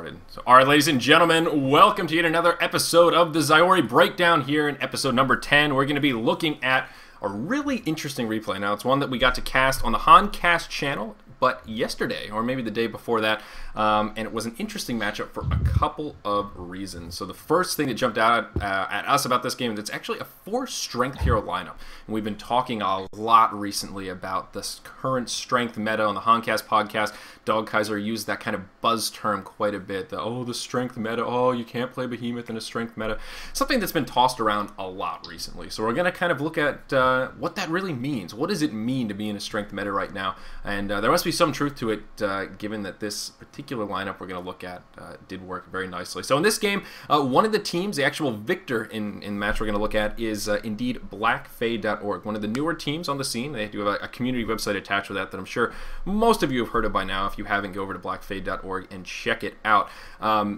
Started. So, all right, ladies and gentlemen, welcome to yet another episode of the Zyori Breakdown. Here in episode number 10, we're going to be looking at a really interesting replay. Now, it's one that we got to cast on the Hancast channel, but yesterday, or maybe the day before that, and it was an interesting matchup for a couple of reasons. So the first thing that jumped out at us about this game is it's actually a 4-strength hero lineup. And we've been talking a lot recently about this current strength meta on the Hancast podcast. Dog Kaiser used that kind of buzz term quite a bit. The strength meta, you can't play Behemoth in a strength meta. Something that's been tossed around a lot recently. So we're going to kind of look at what that really means. What does it mean to be in a strength meta right now? And there must be some truth to it, given that this particular lineup we're going to look at did work very nicely. So in this game, one of the teams, the actual victor in the match we're going to look at is indeed BxF, one of the newer teams on the scene. They do have a community website attached with that I'm sure most of you have heard of by now. If you haven't, go over to BxF and check it out.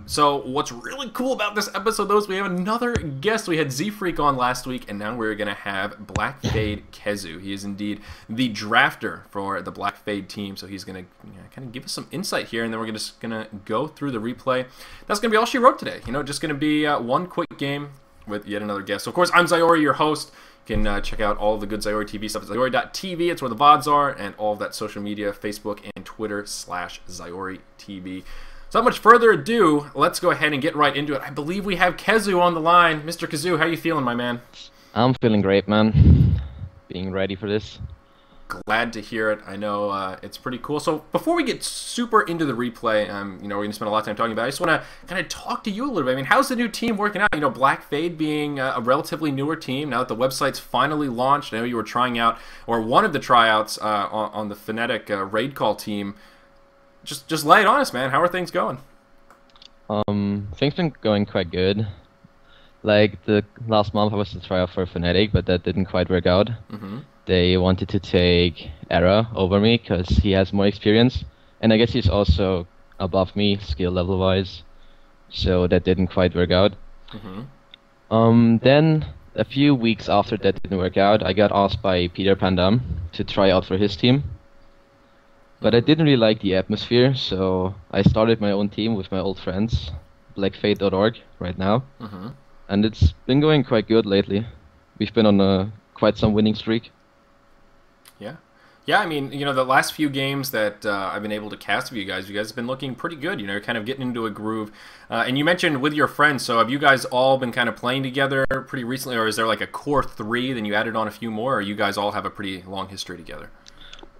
So what's really cool about this episode, though, is we have another guest. We had Z-Freak on last week, and now we're going to have BxF Khezu. He is indeed the drafter for the BxF team, so he's going to kind of give us some insight here, and then we're just going to go through the replay. That's going to be all she wrote today. Just going to be one quick game with yet another guest. So, of course, I'm Zyori, your host. You can check out all of the good Zyori TV stuff at Zyori.tv. It's where the VODs are, and all of that social media, Facebook and Twitter /Zyori TV. So without much further ado, let's go ahead and get right into it. I believe we have Khezu on the line. Mr. Khezu, how you feeling, my man? I'm feeling great, man. Being ready for this. Glad to hear it. I know it's pretty cool. So before we get super into the replay, we're going to spend a lot of time talking about it. I just want to kind of talk to you a little bit. I mean, how's the new team working out? BxF being a relatively newer team, now that the website's finally launched. I know you were trying out, or one of the tryouts on the Fnatic raid call team. Just lay it on us, man. How are things going? Things been going quite good. Like the last month I was to try out for Fnatic, but that didn't quite work out. Mm-hmm. They wanted to take Era over me because he has more experience, and I guess he's also above me skill level wise, so that didn't quite work out. Mm-hmm. Then a few weeks after that didn't work out, I got asked by Peter Pandam to try out for his team, but I didn't really like the atmosphere, so I started my own team with my old friends, BxF right now, mm-hmm. and it's been going quite good lately. We've been on quite some winning streak. Yeah, I mean, the last few games that I've been able to cast with you guys have been looking pretty good. You're kind of getting into a groove. And you mentioned with your friends, so have you guys all been kind of playing together pretty recently, or is there like a core 3, then you added on a few more, or you guys all have a pretty long history together?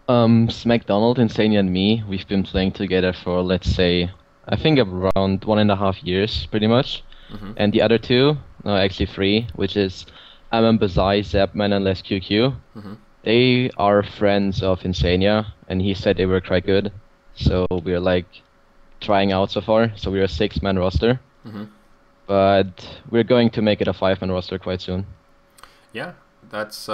McDonald, Insania, and me, we've been playing together for, let's say, I think around 1.5 years, pretty much. Mm-hmm. And the other two, no, actually 3, which is Aman Bazai, Zapman, and Les QQ. Mm-hmm. They are friends of Insania, and he said they were quite good. So we're like trying out so far. So we're a 6-man roster. Mm-hmm. But we're going to make it a 5-man roster quite soon. Yeah, that's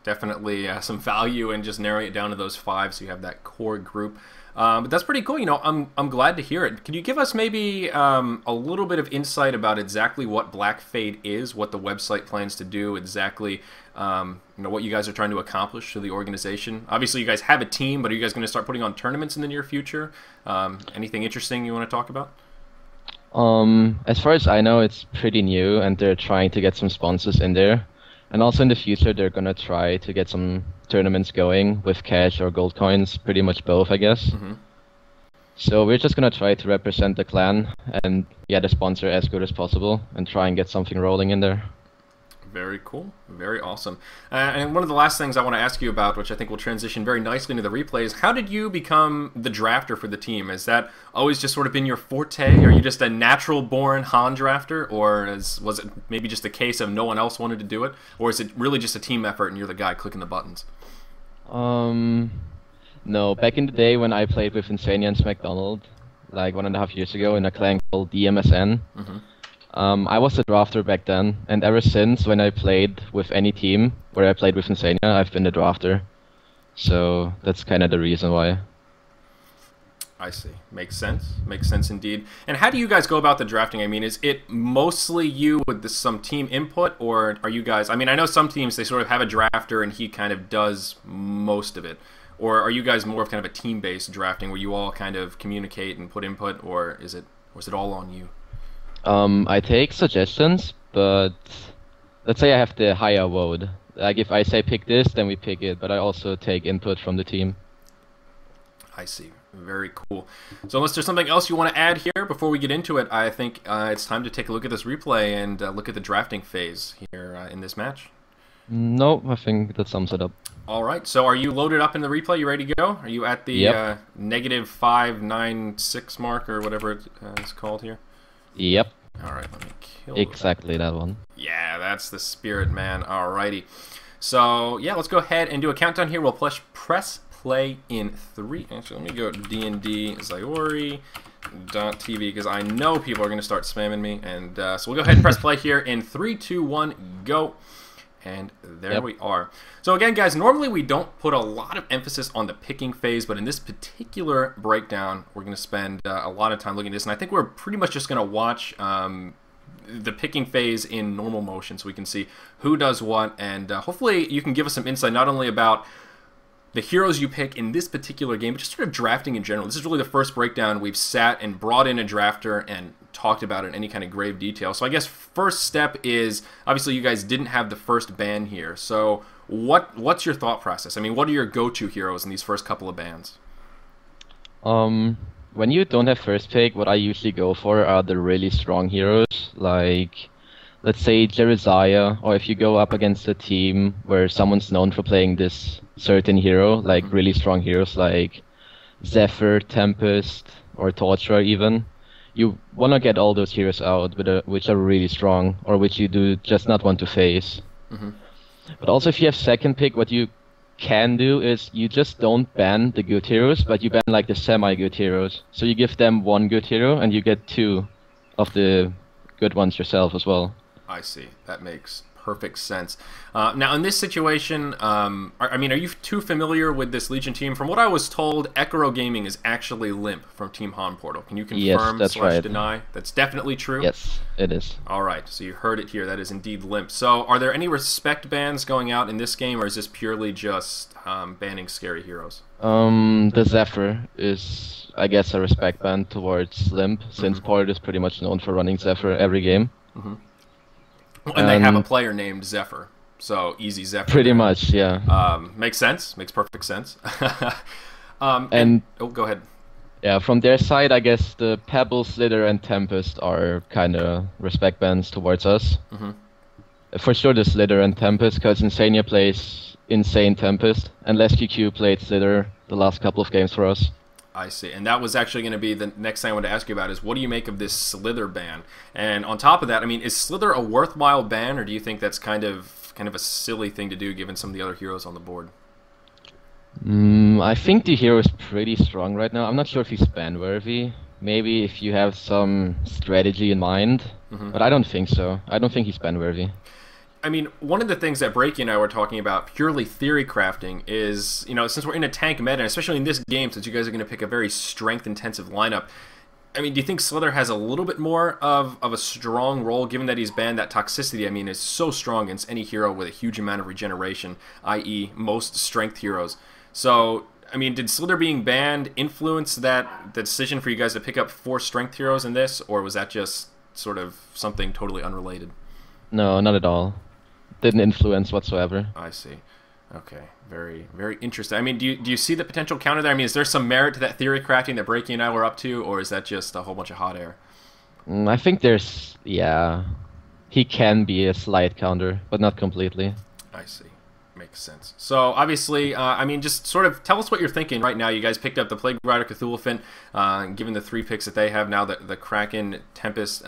definitely some value in just narrowing it down to those 5, so you have that core group. But that's pretty cool. I'm glad to hear it. Can you give us maybe a little bit of insight about exactly what BxF is, what the website plans to do, exactly what you guys are trying to accomplish to the organization? Obviously, you guys have a team, but are you guys going to start putting on tournaments in the near future? Anything interesting you want to talk about? As far as I know, it's pretty new, and they're trying to get some sponsors in there. And also in the future, they're going to try to get some tournaments going with cash or gold coins, pretty much both, I guess. Mm-hmm. So we're just going to try to represent the clan and get a sponsor as good as possible and try and get something rolling in there. Very cool. Very awesome. And one of the last things I want to ask you about, which I think will transition very nicely into the replay, is how did you become the drafter for the team? Has that always just sort of been your forte? Are you just a natural-born Han drafter? Or was it maybe just a case of no one else wanted to do it? Or is it really just a team effort and you're the guy clicking the buttons? No, back in the day when I played with Insania and McDonald, like 1.5 years ago in a clan called DMSN, mm-hmm. I was a drafter back then, and ever since when I played with any team where I played with Insania, I've been the drafter. So that's kind of the reason why. I see. Makes sense. Makes sense indeed. And how do you guys go about the drafting? I mean, is it mostly you with some team input, or are you guys... I mean, I know some teams, they sort of have a drafter and he kind of does most of it. Or are you guys more of kind of a team-based drafting where you all kind of communicate and put input, or is it or is it all on you? I take suggestions, but let's say I have the higher vote. Like if I say pick this, then we pick it, but I also take input from the team. I see. Very cool. So unless there's something else you want to add here before we get into it, I think it's time to take a look at this replay and look at the drafting phase here in this match. No, I think that sums it up. All right. So are you loaded up in the replay? You ready to go? Are you at the Yep. negative 596 mark or whatever it's called here? Yep, All right. Let me kill exactly that one. Yeah, that's the spirit, man. Alrighty. So, yeah, let's go ahead and do a countdown here. We'll press play in 3. Actually, let me go to D&D Zyori.tv because I know people are going to start spamming me. And so we'll go ahead and press play here in 3, 2, 1, go. And there we are. So again, guys, normally we don't put a lot of emphasis on the picking phase, but in this particular breakdown, we're going to spend a lot of time looking at this. And I think we're pretty much just going to watch the picking phase in normal motion so we can see who does what. And hopefully you can give us some insight not only about the heroes you pick in this particular game, but just sort of drafting in general. This is really the first breakdown we've sat and brought in a drafter and talked about it in any kind of grave detail. So I guess first step is, obviously you guys didn't have the first ban here. So what's your thought process? I mean, what are your go-to heroes in these first couple of bans? When you don't have first pick, what I usually go for are the really strong heroes, like let's say Jeremiah, or if you go up against a team where someone's known for playing this certain hero, like really strong heroes like Zephyr, Tempest, or Torturer even, you want to get all those heroes out which are really strong, or which you do just not want to face. But also if you have second pick, what you can do is you just don't ban the good heroes, but you ban like the semi-good heroes. So you give them one good hero and you get 2 of the good ones yourself as well. I see. That makes perfect sense. Now, in this situation, are you too familiar with this Legion team? From what I was told, Ekaro Gaming is actually Limp from Team Han Portal. Can you confirm / deny? That's definitely true? Yes, it is. All right, so you heard it here. That is indeed Limp. So are there any respect bans going out in this game, or is this purely just banning scary heroes? The Zephyr is, I guess, a respect ban towards Limp, since Portal is pretty much known for running Zephyr every game. And they have a player named Zephyr, so easy Zephyr. Pretty much, yeah. Makes sense. Makes perfect sense. Oh, go ahead. Yeah, from their side, I guess the Pebble, Slither, and Tempest are kind of respect bans towards us. For sure the Slither and Tempest, because Insania plays Insane Tempest, and LessQQ played Slither the last couple of games for us. I see. And that was actually going to be the next thing I wanted to ask you about is what do you make of this Slither ban? And on top of that, I mean, is Slither a worthwhile ban, or do you think that's kind of a silly thing to do given some of the other heroes on the board? I think the hero is pretty strong right now. I'm not sure if he's ban-worthy. Maybe if you have some strategy in mind, but I don't think so. I don't think he's ban-worthy. I mean, one of the things that Breaky and I were talking about, purely theory crafting, is, since we're in a tank meta, and especially in this game, since you guys are going to pick a very strength-intensive lineup, I mean, do you think Slither has a little bit more of a strong role, given that he's banned that toxicity? I mean, is so strong against any hero with a huge amount of regeneration, i.e. most strength heroes. So, I mean, did Slither being banned influence the decision for you guys to pick up 4 strength heroes in this, or was that just sort of something totally unrelated? No, not at all. Didn't influence whatsoever. I see. Okay, very, very interesting. I mean, do you see the potential counter there? I mean, is there some merit to that theory crafting that Breaky and I were up to, or is that just a whole bunch of hot air? I think there's, he can be a slight counter, but not completely. I see. Makes sense. So, obviously, I mean, just sort of tell us what you're thinking right now. You guys picked up the Plague Rider Cthulhuphant, given the 3 picks that they have now, the Kraken, Tempest,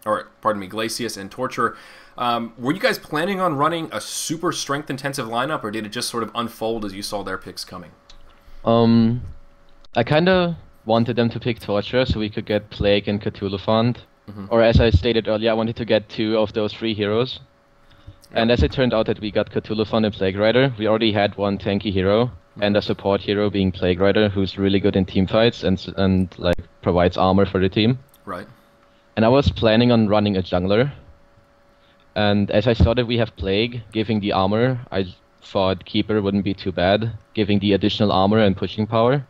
Glacius, and Torturer. Were you guys planning on running a super strength-intensive lineup, or did it just sort of unfold as you saw their picks coming? I kind of wanted them to pick Torture so we could get Plague and Cthulhuphant. Or as I stated earlier, I wanted to get 2 of those 3 heroes. And as it turned out that we got Cthulhuphant and Plague Rider, we already had one tanky hero and a support hero being Plague Rider, who's really good in team fights and like provides armor for the team. Right. And I was planning on running a jungler. And as I saw that we have Plague giving the armor, I thought Keeper wouldn't be too bad, giving the additional armor and pushing power.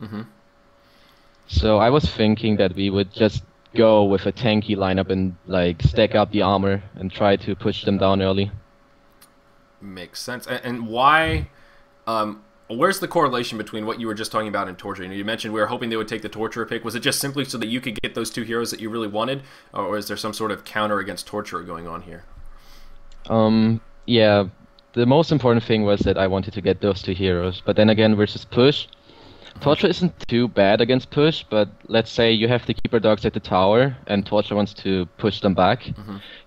So I was thinking that we would just go with a tanky lineup and like stack up the armor and try to push them down early. Makes sense. And why? Where's the correlation between what you were just talking about and Torture? You mentioned we were hoping they would take the Torturer pick. Was it just simply so that you could get those two heroes that you really wanted, or is there some sort of counter against Torturer going on here? Yeah, the most important thing was that I wanted to get those two heroes. But then again, versus push, Torture isn't too bad against push, but let's say you have the Keeper Dogs at the tower and Torture wants to push them back.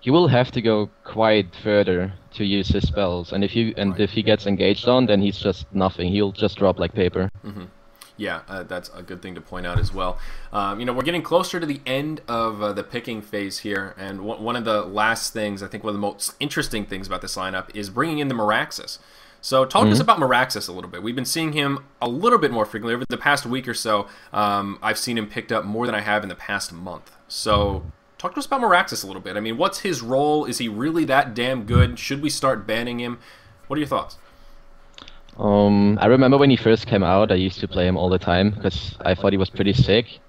He will have to go quite further to use his spells, and if he gets engaged on, then he's just nothing. He'll just drop like paper. Yeah, that's a good thing to point out as well. We're getting closer to the end of the picking phase here, and one of the last things, I think one of the most interesting things about this lineup is bringing in the Meraxes. So talk to us about Meraxes a little bit. We've been seeing him a little bit more frequently. Over the past week or so, I've seen him picked up more than I have in the past month. So talk to us about Meraxes a little bit. I mean, what's his role? Is he really that damn good? Should we start banning him? What are your thoughts? I remember when he first came out, I used to play him all the time because I thought he was pretty sick.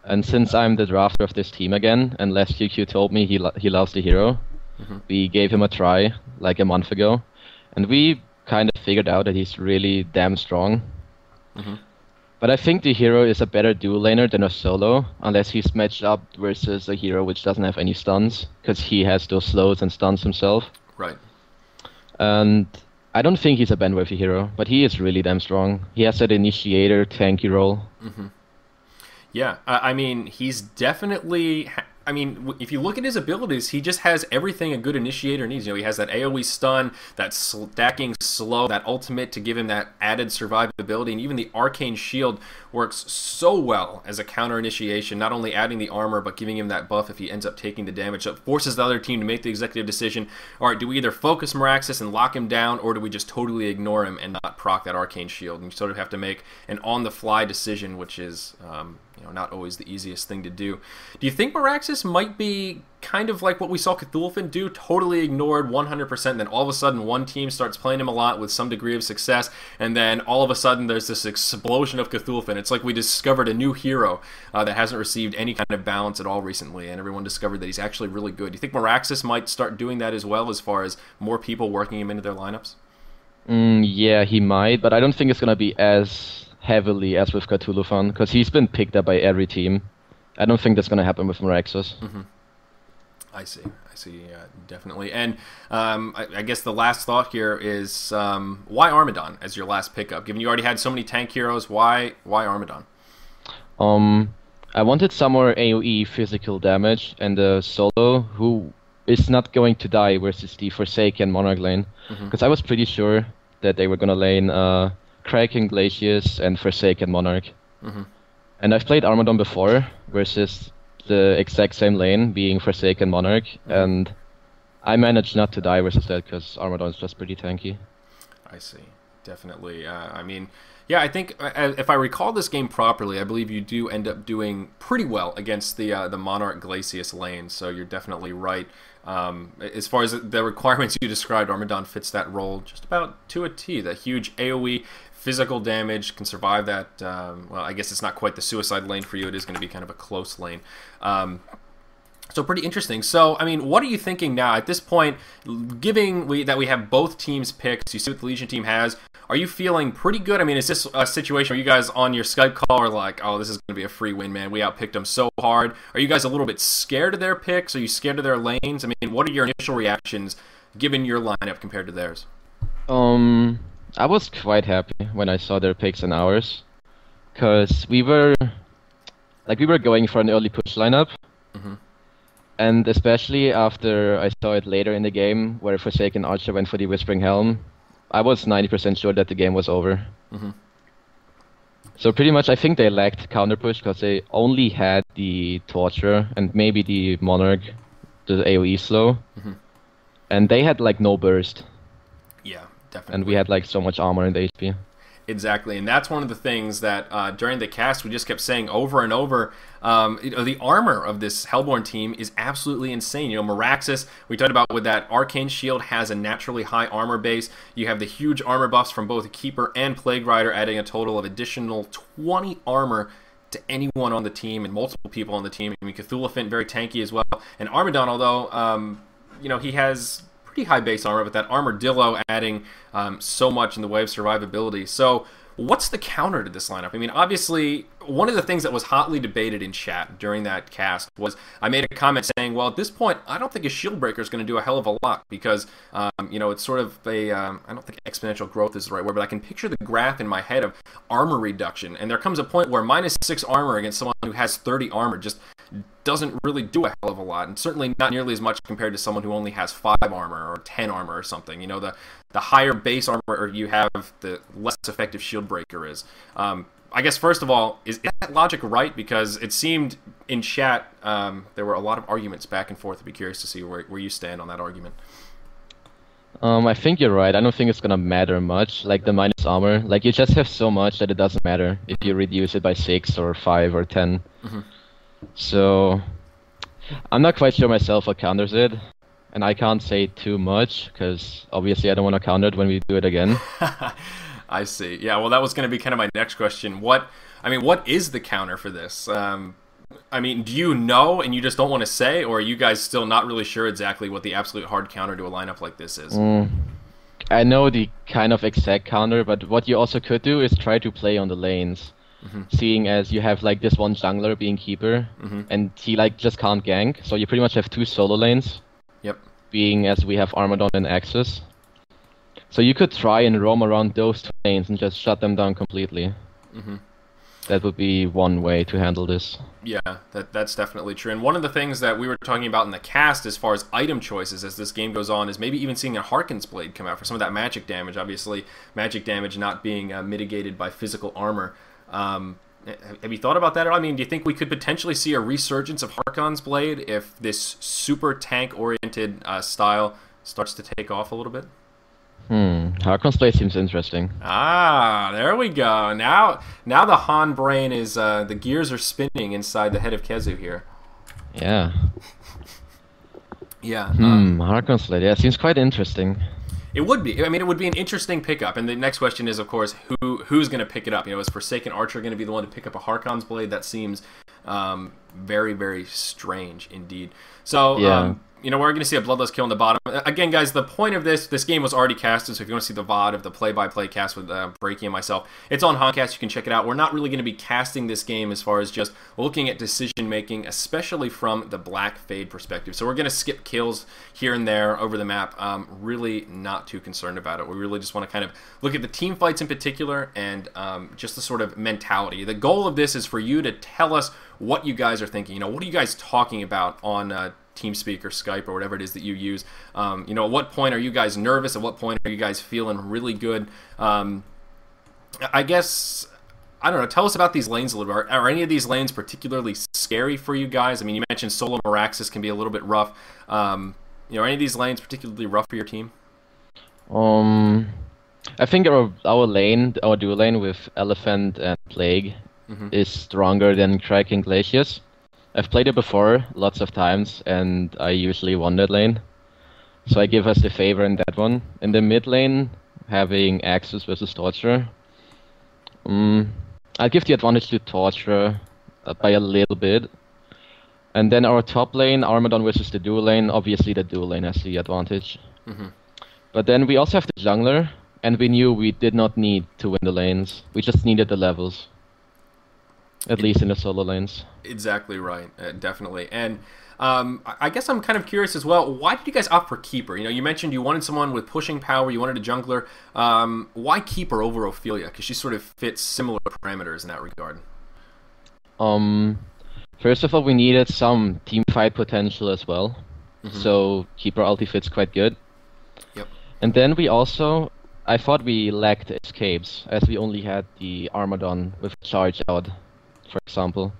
And since I'm the drafter of this team again, and Les QQ told me he loves the hero, we gave him a try like a month ago, and we kind of figured out that he's really damn strong. But I think the hero is a better dual laner than a solo, unless he's matched up versus a hero which doesn't have any stuns, because he has those slows and stuns himself. Right. And I don't think he's a ban-worthy hero, but he is really damn strong. He has that initiator, tanky role. Yeah, I mean, he's definitely... I mean, if you look at his abilities, he just has everything a good initiator needs. He has that AoE stun, that stacking slow, that ultimate to give him that added survivability, and even the arcane shield works so well as a counter initiation, not only adding the armor, but giving him that buff if he ends up taking the damage. So it forces the other team to make the executive decision, all right, do we either focus Meraxes and lock him down, or do we just totally ignore him and not proc that arcane shield? And you sort of have to make an on-the-fly decision, which is... not always the easiest thing to do. Do you think Meraxes might be kind of like what we saw Cthulhu do, totally ignored 100%, and then all of a sudden one team starts playing him a lot with some degree of success, and then all of a sudden there's this explosion of Cthulhu? It's like we discovered a new hero that hasn't received any kind of balance at all recently, and everyone discovered that he's actually really good. Do you think Meraxes might start doing that as well, as far as more people working him into their lineups? Yeah, he might, but I don't think it's going to be as heavily as with Cthulhu, because he's been picked up by every team. I don't think that's going to happen with Meraxes. I see, definitely. And I guess the last thought here is why Armadon as your last pickup? Given you already had so many tank heroes, why Armadon? I wanted some more AoE physical damage and a solo who is not going to die versus the Forsaken Monarch lane, because I was pretty sure that they were going to lane Kraken, Glacius, and Forsaken Monarch. And I've played Armadon before versus the exact same lane, being Forsaken Monarch, and I managed not to die versus that because Armadon is just pretty tanky. I see. Definitely. I mean, yeah, I think if I recall this game properly, I believe you do end up doing pretty well against the Monarch Glacius lane, so you're definitely right. As far as the requirements you described, Armadon fits that role just about to a T. The huge AoE physical damage, can survive that. Well, I guess it's not quite the suicide lane for you. It is going to be kind of a close lane. So pretty interesting. So, I mean, what are you thinking now at this point, given that we have both teams picked, you see what the Legion team has, are you feeling pretty good? I mean, is this a situation where you guys on your Skype call are like, oh, this is going to be a free win, man. We outpicked them so hard. Are you guys a little bit scared of their picks? Are you scared of their lanes? I mean, what are your initial reactions given your lineup compared to theirs? I was quite happy when I saw their picks and ours, because we were going for an early push lineup. And especially after I saw it later in the game, where Forsaken Archer went for the Whispering Helm, I was 90% sure that the game was over. So pretty much I think they lacked counter push because they only had the Torture and maybe the Monarch, the AoE slow. And they had like no burst. Yeah, definitely. And we had like so much armor and HP. Exactly, and that's one of the things that during the cast we just kept saying over and over. The armor of this Hellborn team is absolutely insane. Meraxes, we talked about with that Arcane Shield, has a naturally high armor base. You have the huge armor buffs from both Keeper and Plague Rider, adding a total of additional 20 armor to anyone on the team and multiple people on the team. I mean, Cthulhuphant very tanky as well, and Armadon, although you know, he has pretty high base armor, but that Armadillo adding so much in the way of survivability. So what's the counter to this lineup? I mean, obviously, one of the things that was hotly debated in chat during that cast was I made a comment saying, well, at this point, I don't think a shield breaker is going to do a hell of a lot because, you know, it's sort of a, I don't think exponential growth is the right word, but I can picture the graph in my head of armor reduction. And there comes a point where -6 armor against someone who has 30 armor just doesn't really do a hell of a lot, and certainly not nearly as much compared to someone who only has 5 armor or 10 armor or something. You know, the higher base armor you have, the less effective shield breaker is. I guess, first of all, is that logic right? Because it seemed in chat there were a lot of arguments back and forth. I'd be curious to see where you stand on that argument. I think you're right. I don't think it's gonna matter much, like the minus armor. Like, you just have so much that it doesn't matter if you reduce it by 6 or 5 or 10. Mm-hmm. So, I'm not quite sure myself what counters it. And I can't say too much, because obviously I don't want to counter it when we do it again. I see. Yeah, well, that was going to be kind of my next question. What is the counter for this? I mean, do you know and you just don't want to say, or are you guys still not really sure exactly what the absolute hard counter to a lineup like this is? I know the kind of exact counter, but what you also could do is try to play on the lanes. Mm-hmm. Seeing as you have like this one jungler being keeper, mm-hmm. and he like just can't gank, so you pretty much have 2 solo lanes. Yep. Being as we have Armadon and Axis. So you could try and roam around those 2 lanes and just shut them down completely. Mm-hmm. That would be one way to handle this. Yeah, that's definitely true. And one of the things that we were talking about in the cast as far as item choices as this game goes on is maybe even seeing a Harken's Blade come out for some of that magic damage. Obviously, magic damage not being mitigated by physical armor. Have you thought about that? I mean, do you think we could potentially see a resurgence of Harkon's Blade if this super tank-oriented style starts to take off a little bit? Harkon's Blade seems interesting. Ah, there we go. Now the Han brain is, the gears are spinning inside the head of Khezu here. Yeah. Yeah. Harkon's Blade, yeah, seems quite interesting. It would be. I mean, it would be an interesting pickup. And the next question is, of course, who's going to pick it up? You know, is Forsaken Archer going to be the one to pick up a Harkon's Blade? That seems very, very strange indeed. So, yeah. You know, we're going to see a Bloodless kill in the bottom. Again, guys, the point of this game was already casted, so if you want to see the VOD of the play-by-play cast with Breaky and myself, it's on Honcast. You can check it out. We're not really going to be casting this game as far as just looking at decision-making, especially from the Black Fade perspective. So we're going to skip kills here and there over the map. Really not too concerned about it. We really just want to kind of look at the team fights in particular and just the sort of mentality. The goal of this is for you to tell us what you guys are thinking. You know, what are you guys talking about on TeamSpeak or Skype or whatever it is that you use? You know, at what point are you guys nervous? At what point are you guys feeling really good? I guess, I don't know, tell us about these lanes a little bit. Are any of these lanes particularly scary for you guys? I mean, you mentioned Solo Meraxis can be a little bit rough. You know, are any of these lanes particularly rough for your team? I think our lane, our dual lane with Elephant and Plague is stronger than Crag and Glacius. I've played it before, lots of times, and I usually won that lane. So I give us the favor in that one. In the mid lane, having Axis versus Torture, I'll give the advantage to Torture by a little bit. And then our top lane, Armadon versus the dual lane, obviously the dual lane has the advantage. But then we also have the jungler, and we knew we did not need to win the lanes. We just needed the levels. At least in the solo lanes. Exactly right, definitely. And I guess I'm kind of curious as well, why did you guys opt for Keeper? You know, you mentioned you wanted someone with pushing power, you wanted a jungler. Why Keeper over Ophelia? Because she sort of fits similar parameters in that regard. First of all, we needed some team fight potential as well. So Keeper ulti fits quite good. Yep. And then we also, I thought we lacked escapes, as we only had the Armadon with charge out, for example.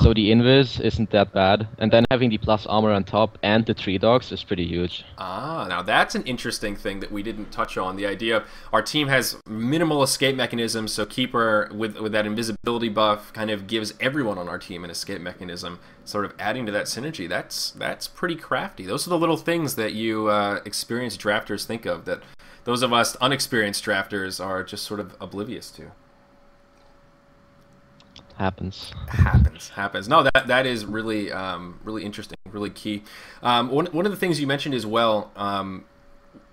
So the invis isn't that bad, and then having the plus armor on top and the 3 dogs is pretty huge. Now that's an interesting thing that we didn't touch on. The idea of our team has minimal escape mechanisms, so Keeper with that invisibility buff kind of gives everyone on our team an escape mechanism, sort of adding to that synergy. That's pretty crafty. Those are the little things that you experienced drafters think of, that those of us unexperienced drafters are just sort of oblivious to. Happens. No, that is really really interesting, really key. One of the things you mentioned as well.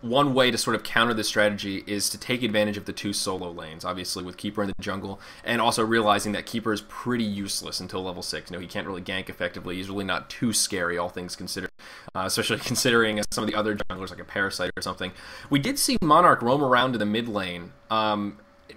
One way to sort of counter this strategy is to take advantage of the 2 solo lanes, obviously with Keeper in the jungle, and also realizing that Keeper is pretty useless until level 6. He can't really gank effectively. He's really not too scary, all things considered, especially considering some of the other junglers like a Parasite or something. We did see Monarch roam around in the mid lane,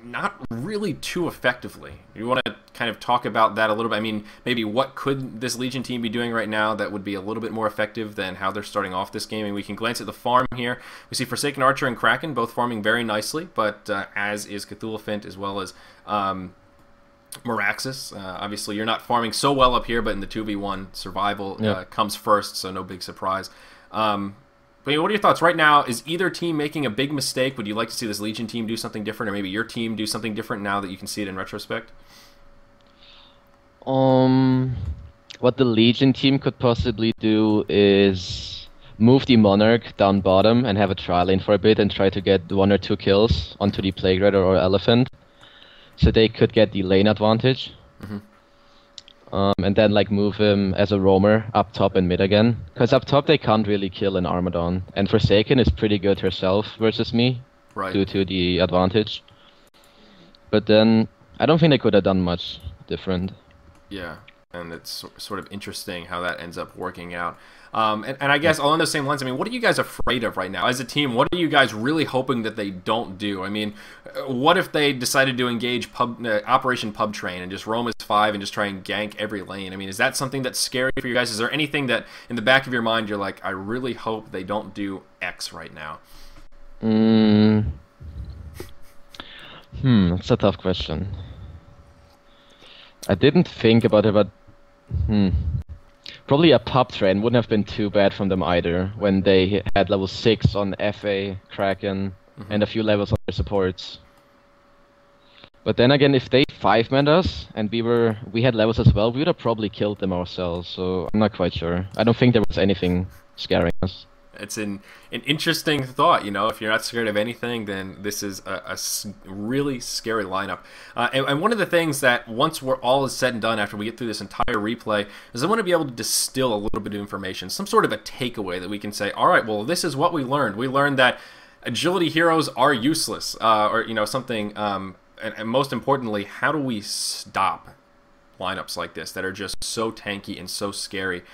not really too effectively. You want to kind of talk about that a little bit? I mean, maybe what could this Legion team be doing right now that would be a little bit more effective than how they're starting off this game? And we can glance at the farm here. We see Forsaken Archer and Kraken both farming very nicely, but as is Cthulhuphant as well as Meraxes. Obviously, you're not farming so well up here, but in the 2v1, survival comes first, so no big surprise. But what are your thoughts right now? Is either team making a big mistake? Would you like to see this Legion team do something different, or maybe your team do something different now that you can see it in retrospect? What the Legion team could possibly do is move the Monarch down bottom and have a trial lane for a bit and try to get 1 or 2 kills onto the Plague Rider or Elephant, so they could get the lane advantage. And then move him as a roamer up top and mid again. Because up top they can't really kill an Armadon. And Forsaken is pretty good herself versus me, due to the advantage. But then, I don't think they could have done much different. Yeah, and it's sort of interesting how that ends up working out. And I guess along those same lines, I mean, what are you guys afraid of right now? As a team, what are you guys really hoping that they don't do? I mean, what if they decided to engage Operation Pub Train and just roam as 5 and just try and gank every lane? I mean, is that something that's scary for you guys? Is there anything that in the back of your mind you're like, I really hope they don't do X right now? That's a tough question. I didn't think about it, but probably a pub train wouldn't have been too bad from them either, when they had level 6 on FA, Kraken, and a few levels on their supports. But then again, if they 5-manned us, and we had levels as well, we would have probably killed them ourselves, so I'm not quite sure. I don't think there was anything scaring us. It's an interesting thought, if you're not scared of anything, then this is a really scary lineup. And one of the things that once we're all is said and done after we get through this entire replay is I want to be able to distill a little bit of information, some sort of a takeaway that we can say, all right, well, this is what we learned. We learned that agility heroes are useless, or something, and most importantly, how do we stop lineups like this that are just so tanky and so scary?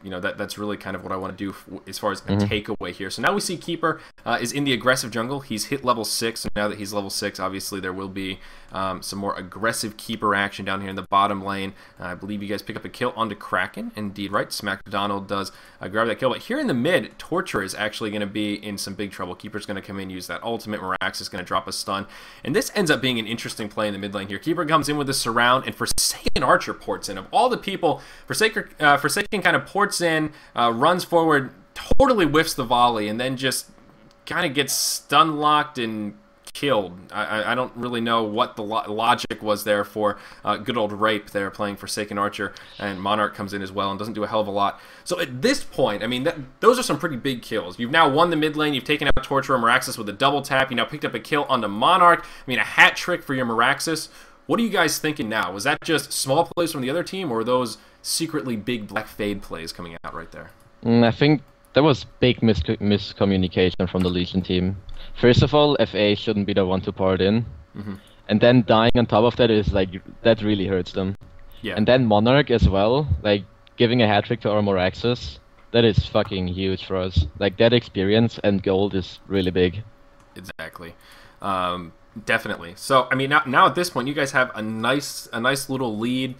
That's really kind of what I want to do as far as a takeaway here. So now we see Keeper is in the aggressive jungle. He's hit level 6, and now that he's level 6, obviously there will be some more aggressive Keeper action down here in the bottom lane. I believe you guys pick up a kill onto Kraken. Indeed, right? Smack Donald does grab that kill. But here in the mid, Torture is actually going to be in some big trouble. Keeper's going to come in, use that ultimate. Merax is going to drop a stun. And this ends up being an interesting play in the mid lane here. Keeper comes in with a surround, and Forsaken Archer ports in. Of all the people, Forsaken kind of ports in, runs forward, totally whiffs the volley, and then just kind of gets stun locked and killed. I don't really know what the logic was there for good old Rape there playing Forsaken Archer, and Monarch comes in as well and doesn't do a hell of a lot. So at this point, I mean, those are some pretty big kills. You've now won the mid lane, you've taken out Torture and Meraxes with a double tap, you now picked up a kill onto Monarch. I mean, a hat trick for your Meraxes. What are you guys thinking now? Was that just small plays from the other team, or were those secretly big Black Fade plays coming out right there? I think there was big miscommunication from the Legion team. First of all, FA shouldn't be the one to part in. And then dying on top of that is that really hurts them. Yeah. And then Monarch as well, giving a hat trick to our Meraxes, that is fucking huge for us. That experience and gold is really big. Exactly. Definitely. So, I mean, now at this point, you guys have a nice little lead.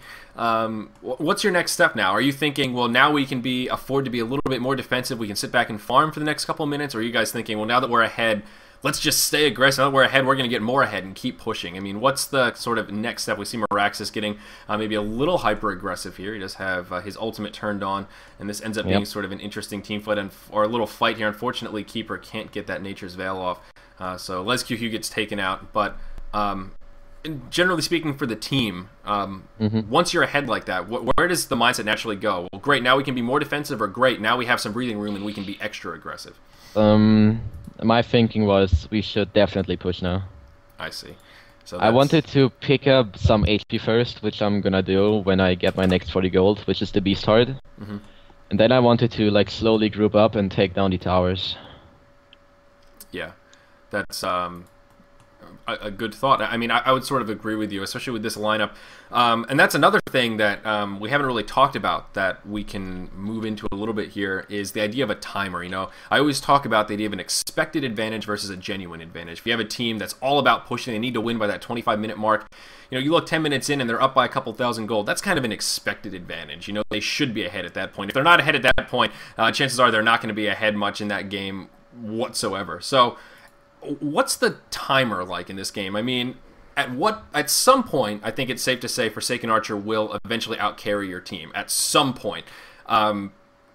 What's your next step now? Are you thinking, well, now we can afford to be a little bit more defensive, we can sit back and farm for the next couple of minutes? Or are you guys thinking, well, now that we're ahead, let's just stay aggressive. Now that we're ahead, we're going to get more ahead and keep pushing? I mean, what's the sort of next step? We see Meraxes getting maybe a little hyper-aggressive here. He does have his ultimate turned on, and this ends up being sort of an interesting team fight, or a little fight here. Unfortunately, Keeper can't get that Nature's Veil off. So Les QQ gets taken out, but generally speaking for the team, once you're ahead like that, where does the mindset naturally go? Well, great, now we can be more defensive, or great, now we have some breathing room and we can be extra aggressive? My thinking was we should definitely push now. I see. So I that's wanted to pick up some HP first, which I'm gonna do when I get my next 40 gold, which is the Beast Heart. And then I wanted to like slowly group up and take down the towers. yeah, that's a good thought. I mean, I would sort of agree with you, especially with this lineup. And that's another thing that we haven't really talked about that we can move into a little bit here is the idea of a timer. You know, I always talk about the idea of an expected advantage versus a genuine advantage. If you have a team that's all about pushing, they need to win by that 25-minute mark. You know, you look 10 minutes in and they're up by a couple thousand gold. That's kind of an expected advantage. You know, they should be ahead at that point. If they're not ahead at that point, chances are they're not going to be ahead much in that game whatsoever. So what's the timer like in this game? I mean, at some point, I think it's safe to say Forsaken Archer will eventually outcarry your team. At some point.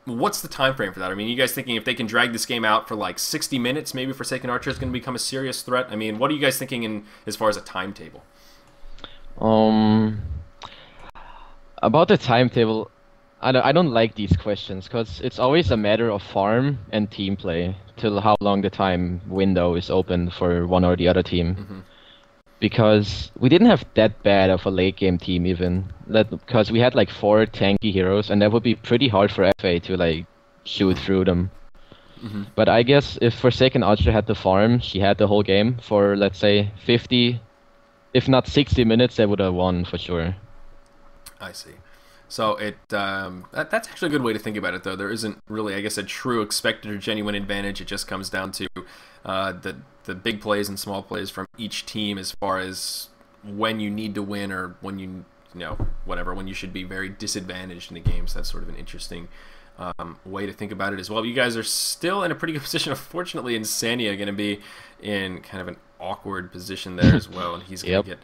What's the time frame for that? I mean, you guys thinking if they can drag this game out for like 60 minutes, maybe Forsaken Archer is going to become a serious threat? I mean, what are you guys thinking as far as a timetable? About the timetable, I don't like these questions because it's always a matter of farm and team play till how long the time window is open for one or the other team. Because we didn't have that bad of a late game team even, because we had like 4 tanky heroes and that would be pretty hard for FA to like shoot through them. But I guess if Forsaken Archer had the farm, she had the whole game for let's say 50, if not 60 minutes, they would have won for sure. I see. So that's actually a good way to think about it, though. There isn't really, I guess, a true expected or genuine advantage. It just comes down to the big plays and small plays from each team as far as when you need to win or when you know, whatever, when you should be very disadvantaged in the games. That's sort of an interesting way to think about it as well. You guys are still in a pretty good position. Unfortunately, Insania going to be in kind of an awkward position there as well, and he's going to get...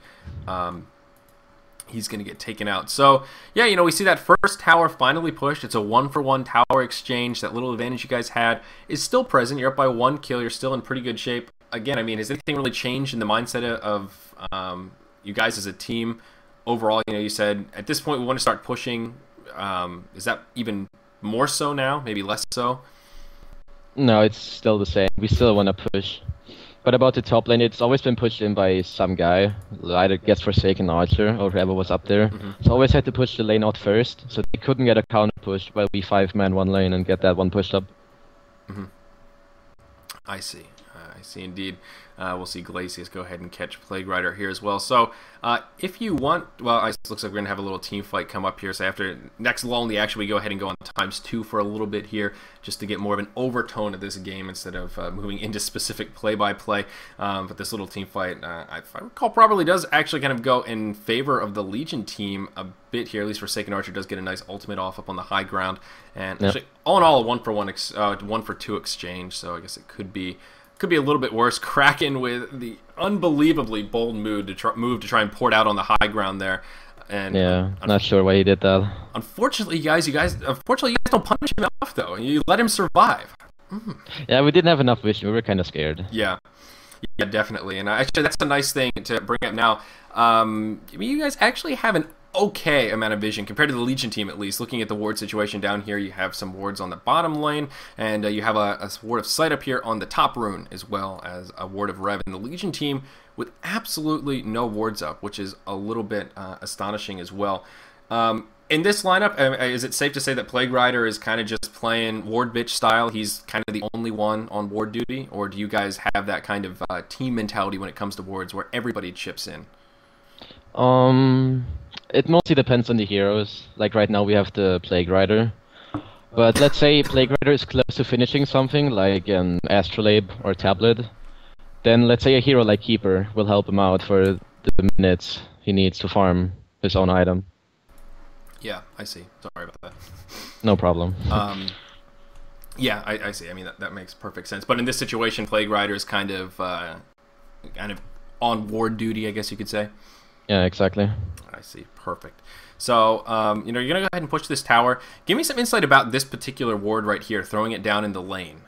he's going to get taken out. So, yeah, you know, we see that first tower finally pushed. It's a 1-for-1 tower exchange. That little advantage you guys had is still present. You're up by 1 kill. You're still in pretty good shape. Again, I mean, has anything really changed in the mindset of you guys as a team overall? You know, you said at this point we want to start pushing. Is that even more so now? Maybe less so? No, it's still the same. We still want to push. But about the top lane, it's always been pushed in by some guy, either gets Forsaken Archer or whoever was up there. So always had to push the lane out first, so they couldn't get a counter push while we 5-man one lane and get that one pushed up. I see. I see indeed. We'll see Glacius go ahead and catch Plague Rider here as well. So if you want, well, it looks like we're going to have a little team fight come up here. So after next lull in the action, we go ahead and go on ×2 for a little bit here just to get more of an overtone of this game instead of moving into specific play-by-play. But this little team fight, if I recall properly, does actually kind of go in favor of the Legion team a bit here. At least Forsaken Archer does get a nice ultimate off up on the high ground. And actually, all in all, a 1-for-2 exchange. So I guess it could be a little bit worse. Kraken with the unbelievably bold move to try and port out on the high ground there. And yeah, not sure why he did that. Unfortunately, you guys don't punish him enough, though. You let him survive. Yeah, we didn't have enough vision. We were kind of scared. Yeah, definitely. And actually, that's a nice thing to bring up now. I mean, you guys actually have an okay amount of vision compared to the Legion team, at least. Looking at the ward situation down here, you have some wards on the bottom lane, and you have a ward of sight up here on the top rune, as well as a ward of rev. And the Legion team with absolutely no wards up, which is a little bit astonishing as well. In this lineup, is it safe to say that Plague Rider is kind of just playing ward bitch style? He's kind of the only one on ward duty, or do you guys have that kind of team mentality when it comes to wards where everybody chips in? It mostly depends on the heroes. Like right now we have the Plague Rider. But let's say Plague Rider is close to finishing something, like an Astrolabe or Tablet. Then let's say a hero like Keeper will help him out for the minutes he needs to farm his own item. Yeah, I see. Sorry about that. No problem. Yeah, I see. I mean, that makes perfect sense. But in this situation, Plague Rider is kind of on ward duty, I guess you could say. Yeah, exactly. I see. Perfect. So, you know, you're going to go ahead and push this tower. Give me some insight about this particular ward right here, throwing it down in the lane.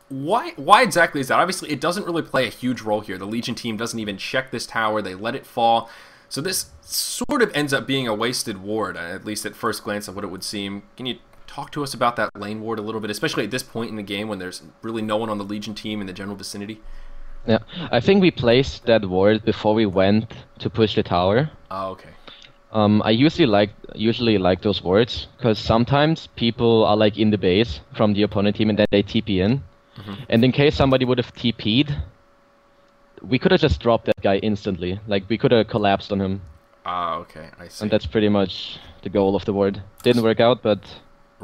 Why exactly is that? Obviously, it doesn't really play a huge role here. The Legion team doesn't even check this tower. They let it fall. So this sort of ends up being a wasted ward, at least at first glance of what it would seem. Can you talk to us about that lane ward a little bit, especially at this point in the game when there's really no one on the Legion team in the general vicinity? Yeah, I think we placed that ward before we went to push the tower. Oh, okay. I usually like those wards because sometimes people are like in the base from the opponent team and then they TP in. And in case somebody would have TP'd, we could have just dropped that guy instantly. Like we could have collapsed on him. Ah, okay, I see. And that's pretty much the goal of the ward. Didn't work out, but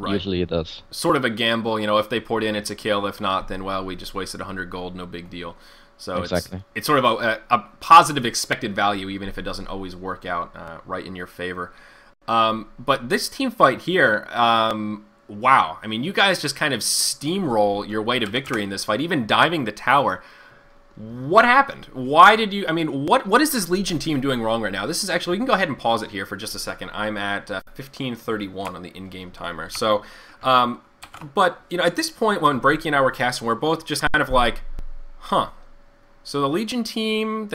usually it does. Sort of a gamble, you know, if they poured in, it's a kill. If not, then, well, we just wasted 100 gold, no big deal. So exactly. it's sort of a positive expected value, even if it doesn't always work out right in your favor. But this team fight here, wow. I mean, you guys just kind of steamroll your way to victory in this fight, even diving the tower. What happened? Why did you... I mean, what is this Legion team doing wrong right now? This is actually... We can go ahead and pause it here for just a second. I'm at 15:31 on the in-game timer. So, but, you know, at this point when Breaky and I were casting, we're both just kind of like, huh. So the Legion team,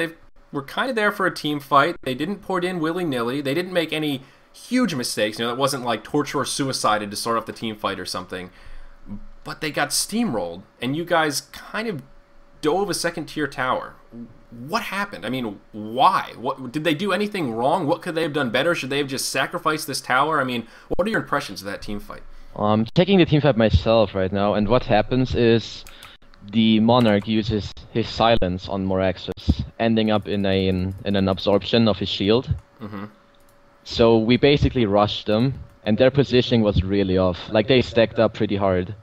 were kind of there for a team fight. They didn't pour it in willy-nilly. They didn't make any huge mistakes. You know, that wasn't like torture or suicided to start off the team fight or something. But they got steamrolled, and you guys kind of dove a second-tier tower. What happened? I mean, why? What did they do anything wrong? What could they have done better? Should they have just sacrificed this tower? I mean, what are your impressions of that team fight? I'm taking the team fight myself right now, and what happens is the Monarch uses his silence on Moraxus, ending up in an absorption of his shield. So we basically rushed them, and their positioning was really off. Like, they stacked up pretty hard.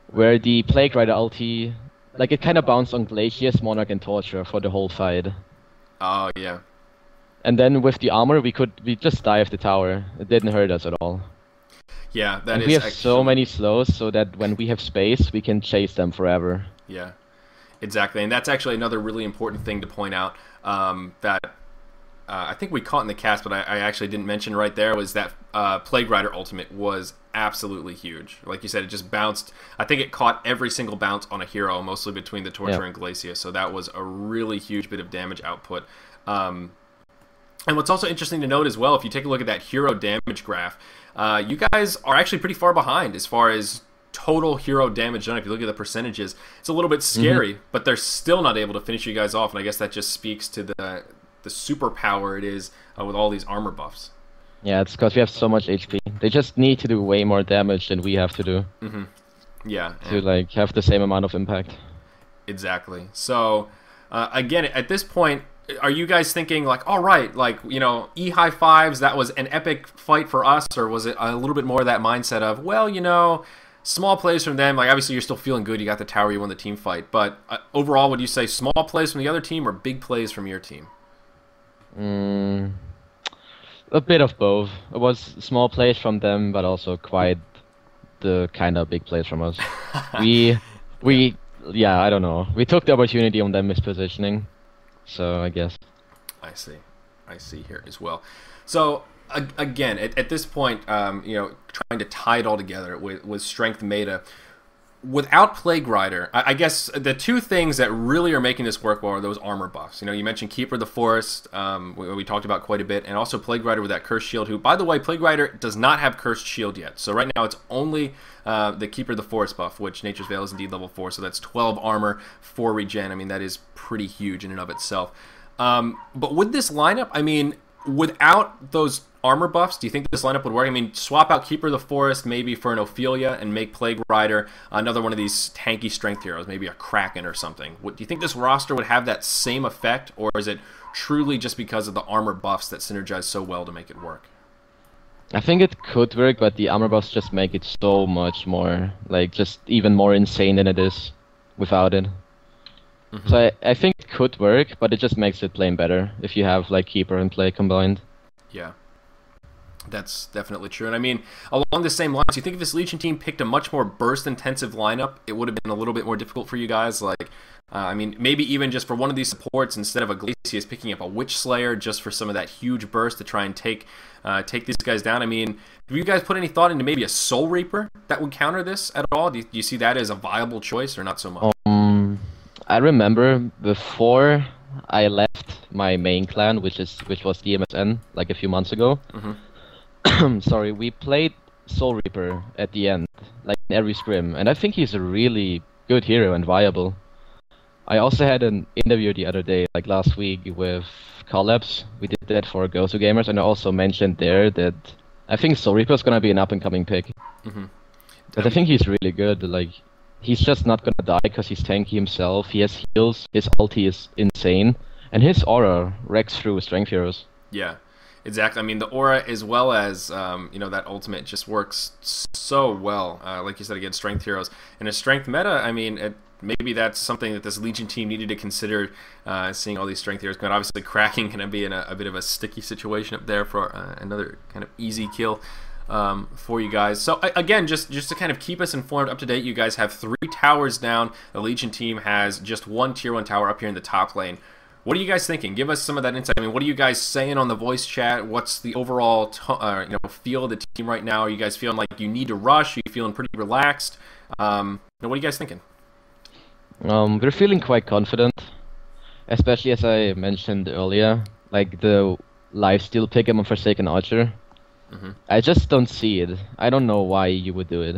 Where the Plague Rider ulti... Like, it kind of bounced on Glacius, Monarch, and Torture for the whole fight. Oh, yeah. And then with the armor, we just dive the tower. It didn't hurt us at all. Yeah, and we have so many slows, so that when we have space, we can chase them forever. Yeah, exactly. And that's actually another really important thing to point out that I think we caught in the cast, but I actually didn't mention right there, was that Plague Rider ultimate was absolutely huge. Like you said, it just bounced. I think it caught every single bounce on a hero, mostly between the Torture and Glacius. So that was a really huge bit of damage output. And what's also interesting to note as well, if you take a look at that hero damage graph, you guys are actually pretty far behind as far as total hero damage done. If you look at the percentages, it's a little bit scary, but they're still not able to finish you guys off. And I guess that just speaks to the superpower it is with all these armor buffs. Yeah, it's because we have so much HP. They just need to do way more damage than we have to do. Yeah. To like have the same amount of impact. Exactly. So again, at this point, are you guys thinking like, all right, like, you know, high fives, that was an epic fight for us, or was it a little bit more of that mindset of, well, you know, small plays from them, like obviously you're still feeling good, you got the tower, you won the team fight, but overall, would you say small plays from the other team or big plays from your team? A bit of both. It was small plays from them, but also quite the kind of big plays from us. Yeah, I don't know. We took the opportunity on them mispositioning, so I guess. I see here as well. So again, at this point, you know, trying to tie it all together with strength meta. Without Plague Rider, I guess the two things that really are making this work well are those armor buffs. You know, you mentioned Keeper of the Forest, we talked about quite a bit, and also Plague Rider with that Cursed Shield, who, by the way, Plague Rider does not have Cursed Shield yet. So right now it's only the Keeper of the Forest buff, which Nature's Veil is indeed level 4, so that's 12 armor, 4 regen. I mean, that is pretty huge in and of itself. But with this lineup, I mean, without those armor buffs, do you think this lineup would work? I mean, swap out Keeper of the Forest maybe for an Ophelia and make Plague Rider another one of these tanky strength heroes, maybe a Kraken or something. Do you think this roster would have that same effect, or is it truly just because of the armor buffs that synergize so well to make it work? I think it could work, but the armor buffs just make it so much more, like, just even more insane than it is without it. So I think it could work, but it just makes it playing better if you have like Keeper and Plague combined. Yeah. That's definitely true. And I mean, along the same lines, you think if this Legion team picked a much more burst-intensive lineup, it would have been a little bit more difficult for you guys? Like, I mean, maybe even just for one of these supports, instead of a Glacius, picking up a Witch Slayer just for some of that huge burst to try and take these guys down. I mean, have you guys put any thought into maybe a Soul Reaper that would counter this at all? Do you see that as a viable choice or not so much? I remember before I left my main clan, which was DMSN, like a few months ago. Sorry, we played Soul Reaper at the end, like in every scrim, and I think he's a really good hero and viable. I also had an interview the other day, like last week, with Collabs. We did that for Gozo Gamers, and I also mentioned there that I think Soul Reaper's gonna be an up-and-coming pick. Hmm. Because I think he's really good. Like, he's just not gonna die because he's tanky himself. He has heals, his ulti is insane, and his aura wrecks through strength heroes. Yeah, exactly. I mean, the aura as well as that ultimate just works so well. Like you said, against strength heroes in a strength meta. I mean, maybe that's something that this Legion team needed to consider. Seeing all these strength heroes, but obviously Kraken going to be in a bit of a sticky situation up there for another kind of easy kill. For you guys. So again, just to kind of keep us informed, up to date, you guys have 3 towers down. The Legion team has just 1 tier 1 tower up here in the top lane. What are you guys thinking? Give us some of that insight. I mean, what are you guys saying on the voice chat? What's the overall feel of the team right now? Are you guys feeling like you need to rush? Are you feeling pretty relaxed? What are you guys thinking? We're feeling quite confident, especially as I mentioned earlier, like the lifesteal pick on Forsaken Archer. I just don't see it. I don't know why you would do it.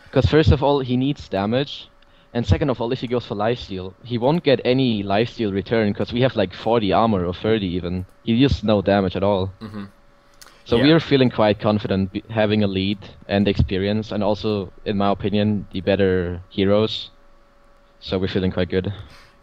Because first of all, he needs damage. And second of all, if he goes for lifesteal, he won't get any lifesteal return because we have like 40 armor or 30 even. He deals no damage at all. So we are feeling quite confident having a lead and experience, and also, in my opinion, the better heroes. So we're feeling quite good.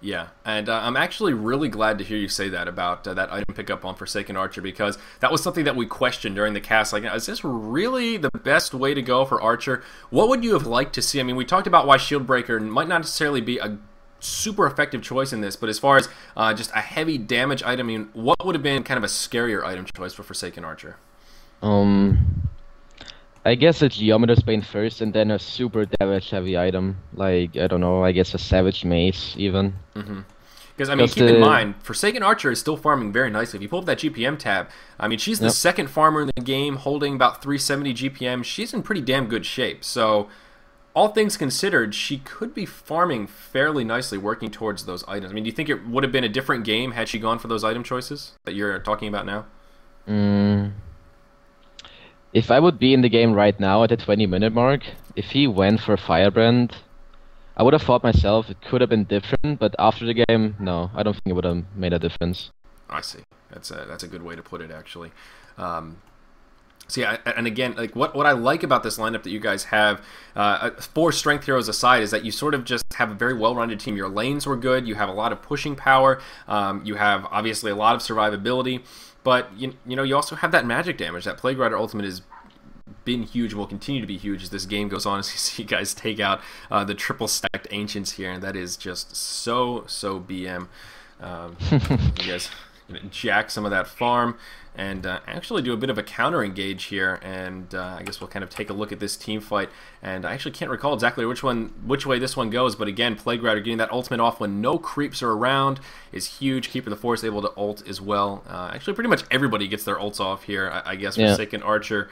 Yeah, and I'm actually really glad to hear you say that about that item pickup on Forsaken Archer, because that was something that we questioned during the cast. Like, is this really the best way to go for Archer? What would you have liked to see? I mean, we talked about why Shieldbreaker might not necessarily be a super effective choice in this, but as far as just a heavy damage item, I mean, what would have been kind of a scarier item choice for Forsaken Archer? I guess a Geometer's Bane first, and then a super damage-heavy item, like, I don't know, I guess a Savage Mace, even. Because, I mean, keep in mind, Forsaken Archer is still farming very nicely. If you pull up that GPM tab, I mean, she's the second farmer in the game, holding about 370 GPM. She's in pretty damn good shape. So, all things considered, she could be farming fairly nicely, working towards those items. I mean, do you think it would have been a different game had she gone for those item choices that you're talking about now? If I would be in the game right now at the 20-minute mark, if he went for Firebrand, I would have thought myself it could have been different, but after the game, no, I don't think it would have made a difference. I see. That's a good way to put it, actually. So yeah, and again, like what I like about this lineup that you guys have, 4 strength heroes aside, is that you sort of just have a very well-rounded team. Your lanes were good. You have a lot of pushing power. You have obviously a lot of survivability. But you also have that magic damage. That Plague Rider ultimate has been huge and will continue to be huge as this game goes on, as you see you guys take out the triple stacked Ancients here, and that is just so BM. You guys jack some of that farm and actually do a bit of a counter engage here, and I guess we'll kind of take a look at this team fight. And I actually can't recall exactly which way this one goes, but again, Plague Rider getting that ultimate off when no creeps are around is huge. Keeper of the Forest able to ult as well. Actually, pretty much everybody gets their ults off here. I guess Forsaken Archer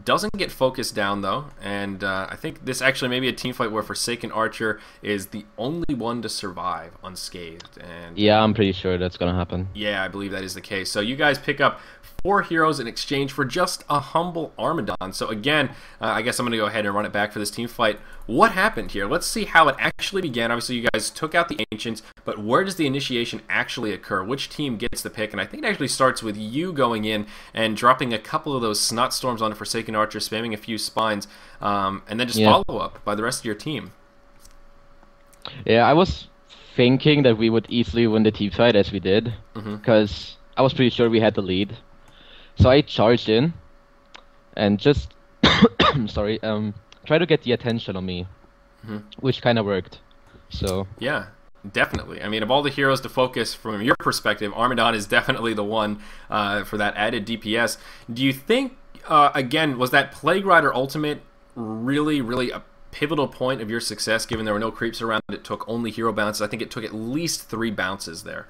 doesn't get focused down though, and I think this actually may be a team fight where Forsaken Archer is the only one to survive unscathed. And yeah, I'm pretty sure that's gonna happen. Yeah, I believe that is the case. So you guys pick up 4 heroes in exchange for just a humble Armadon. So again, I guess I'm going to go ahead and run it back for this team fight. What happened here? Let's see how it actually began. Obviously, you guys took out the Ancients, but where does the initiation actually occur? Which team gets the pick? And I think it actually starts with you going in and dropping a couple of those Snot Storms on a Forsaken Archer, spamming a few Spines, and then just follow up by the rest of your team. Yeah, I was thinking that we would easily win the team fight as we did, because I was pretty sure we had the lead. So I charged in and just sorry, try to get the attention on me, which kind of worked. So yeah, definitely. I mean, of all the heroes to focus from your perspective, Armadon is definitely the one for that added DPS. Do you think, again, was that Plague Rider ultimate really a pivotal point of your success, given there were no creeps around? It took only hero bounces. I think it took at least 3 bounces there.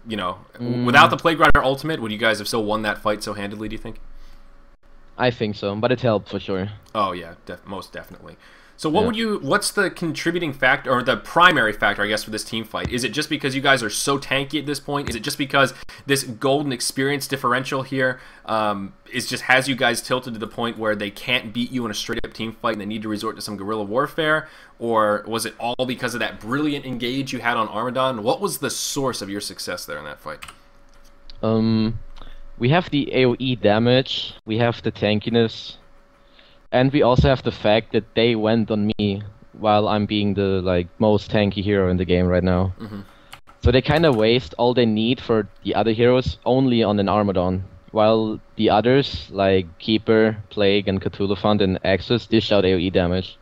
Without the Plague Rider ultimate, would you guys have still won that fight so handily, do you think? I think so, but it helped for sure. Oh yeah, most definitely. So what's the contributing factor, or the primary factor, I guess, for this team fight? Is it just because you guys are so tanky at this point? Is it just because this golden experience differential here has you guys tilted to the point where they can't beat you in a straight up team fight and they need to resort to some guerrilla warfare? Or was it all because of that brilliant engage you had on Armadon? What was the source of your success there in that fight? We have the AoE damage, we have the tankiness, and we also have the fact that they went on me while I'm being the most tanky hero in the game right now. So they kind of waste all they need for the other heroes only on an Armadon, while the others like Keeper, Plague, and Cthulhu and Axis dish out AoE damage.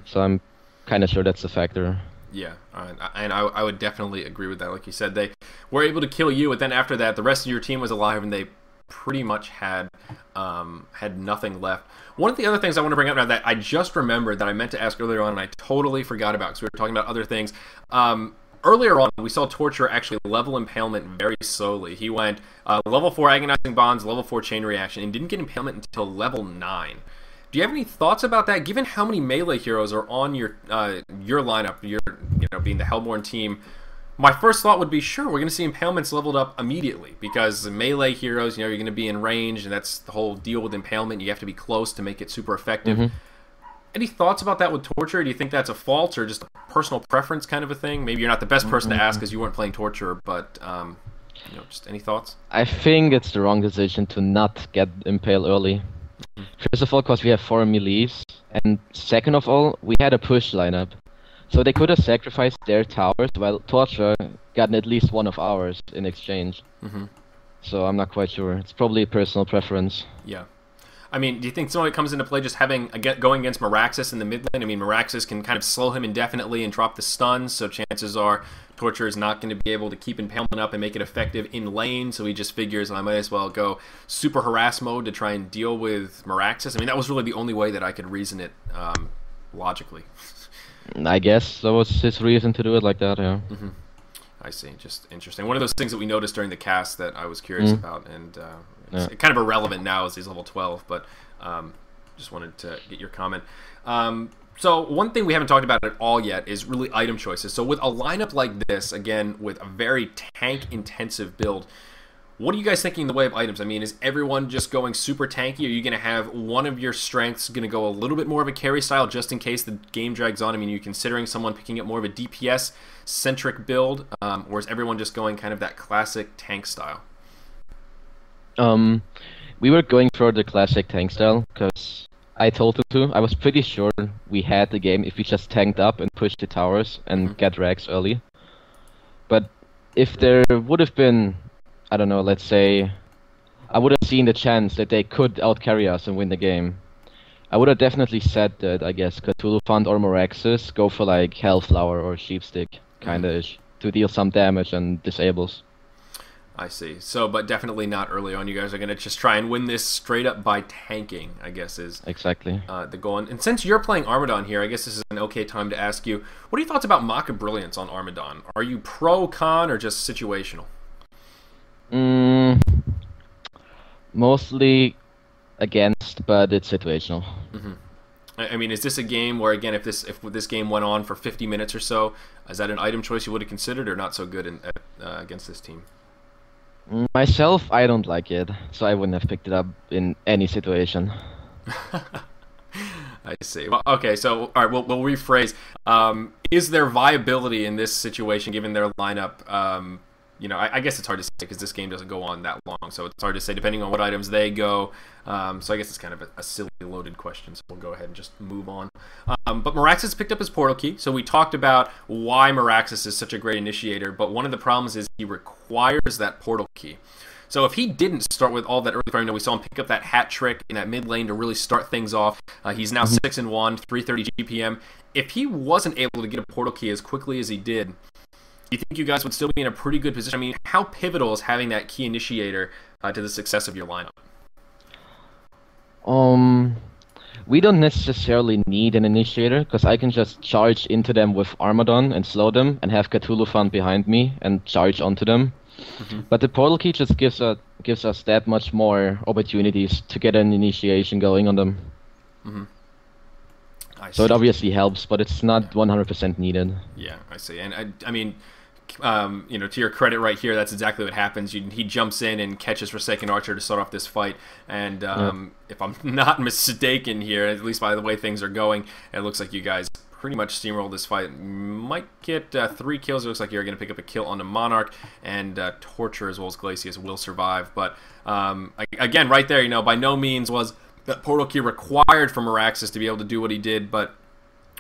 So I'm kind of sure that's the factor. Yeah, and I would definitely agree with that. Like you said, they were able to kill you, but then after that, the rest of your team was alive, and they pretty much had nothing left. One of the other things I want to bring up now that I just remembered that I meant to ask earlier on, and I totally forgot about because we were talking about other things. Earlier on, we saw Torturer actually level Impalement very slowly. He went level 4 Agonizing Bonds, level 4 Chain Reaction, and didn't get Impalement until level 9. Do you have any thoughts about that? Given how many melee heroes are on your lineup, being the Hellborn team, my first thought would be, sure, we're going to see Impalements leveled up immediately because melee heroes, you're going to be in range, and that's the whole deal with Impalement. You have to be close to make it super effective. Any thoughts about that with Torture? Do you think that's a fault or just a personal preference kind of a thing? Maybe you're not the best person to ask because you weren't playing Torture, but just any thoughts? I think it's the wrong decision to not get Impale early. First of all, because we have 4 melees, and second of all, we had a push lineup. So they could have sacrificed their towers, while Torture gotten at least one of ours in exchange. So I'm not quite sure. It's probably a personal preference. Yeah. I mean, do you think some of it comes into play just going against Meraxes in the mid lane? I mean, Meraxes can kind of slow him indefinitely and drop the stuns, so chances are Torture is not going to be able to keep Impalement up and make it effective in lane, so he just figures I might as well go super harass mode to try and deal with Meraxes. I mean, that was really the only way that I could reason it logically. I guess that was his reason to do it like that, yeah. I see. Just interesting. One of those things that we noticed during the cast that I was curious about, and it's kind of irrelevant now as he's level 12, but just wanted to get your comment. So one thing we haven't talked about at all yet is really item choices. So with a lineup like this, again, with a very tank-intensive build, what are you guys thinking in the way of items? I mean, is everyone just going super tanky? Are you going to have one of your strengths going to go a little bit more of a carry style just in case the game drags on? I mean, are you considering someone picking up more of a DPS-centric build, or is everyone just going kind of that classic tank style? We were going for the classic tank style because I told him to. I was pretty sure we had the game if we just tanked up and pushed the towers and get rags early. But if there would have been, I don't know, let's say, I would have seen the chance that they could outcarry us and win the game, I would have definitely said that, I guess, Cthulhu or Meraxes go for like Hellflower or Sheepstick, kinda-ish, to deal some damage and disables. I see. So, but definitely not early on. You guys are going to just try and win this straight up by tanking, I guess, is exactly the goal. And since you're playing Armadon here, I guess this is an okay time to ask you, what are your thoughts about Maca Brilliance on Armadon? Are you pro, con, or just situational? Mostly against, but it's situational. I mean, is this a game where, again, if this game went on for 50 minutes or so, is that an item choice you would have considered, or not so good against this team? Myself, I don't like it, so I wouldn't have picked it up in any situation. I see. Well, okay, so all right, we'll rephrase. Is there viability in this situation given their lineup? I guess it's hard to say because this game doesn't go on that long, so it's hard to say depending on what items they go. So I guess it's kind of a silly loaded question, so we'll go ahead and just move on. But Meraxes picked up his portal key, so we talked about why Meraxes is such a great initiator, but one of the problems is he requires that portal key. So if he didn't start with all that early frame, we saw him pick up that hat trick in that mid lane to really start things off. He's now 6-1, 330 GPM. If he wasn't able to get a portal key as quickly as he did, do you think you guys would still be in a pretty good position? I mean, how pivotal is having that key initiator to the success of your lineup? We don't necessarily need an initiator, because I can just charge into them with Armadon and slow them, and have Cthulhu behind me and charge onto them. But the portal key just gives us that much more opportunities to get an initiation going on them. I So it see. obviously helps, but it's not 100% needed. Yeah, I see. And I mean, to your credit right here, that's exactly what happens. He jumps in and catches Forsaken Archer to start off this fight. And if I'm not mistaken here, at least by the way things are going, it looks like you guys pretty much steamroll this fight. Might get 3 kills. It looks like you're going to pick up a kill on the Monarch, and Torture as well as Glacius will survive. But again, right there, by no means was that portal key required for Meraxes to be able to do what he did, but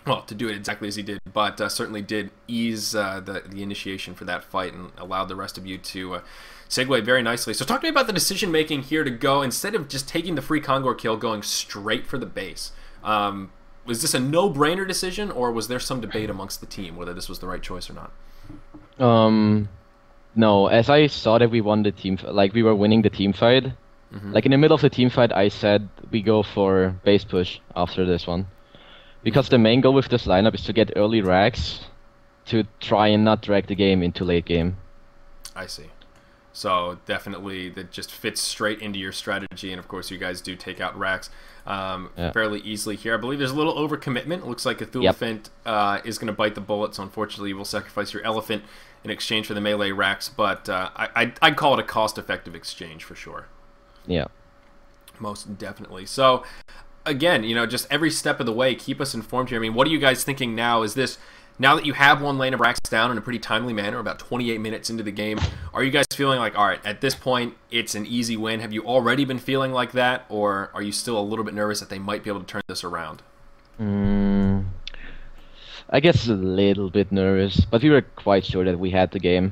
well, to do it exactly as he did, but certainly did ease the initiation for that fight and allowed the rest of you to segue very nicely. So talk to me about the decision making here to go, instead of just taking the free Kongor kill, going straight for the base. Was this a no-brainer decision, or was there some debate amongst the team whether this was the right choice or not? No, as I saw that we won the team, like we were winning the team fight, like in the middle of the team fight, I said we go for base push after this one. Because the main goal with this lineup is to get early racks to try and not drag the game into late game. I see. So definitely that just fits straight into your strategy, and of course you guys do take out racks fairly easily here. I believe there's a little overcommitment. It looks like a Thulafint is going to bite the bullet, so unfortunately you will sacrifice your Elephant in exchange for the melee racks, but I'd call it a cost-effective exchange for sure. Yeah. Most definitely. So again, just every step of the way, keep us informed here. I mean, what are you guys thinking now? Is this, now that you have one lane of racks down in a pretty timely manner, about 28 minutes into the game, are you guys feeling like, all right, at this point, it's an easy win? Have you already been feeling like that, or are you still a little bit nervous that they might be able to turn this around? I guess a little bit nervous, but we were quite sure that we had the game.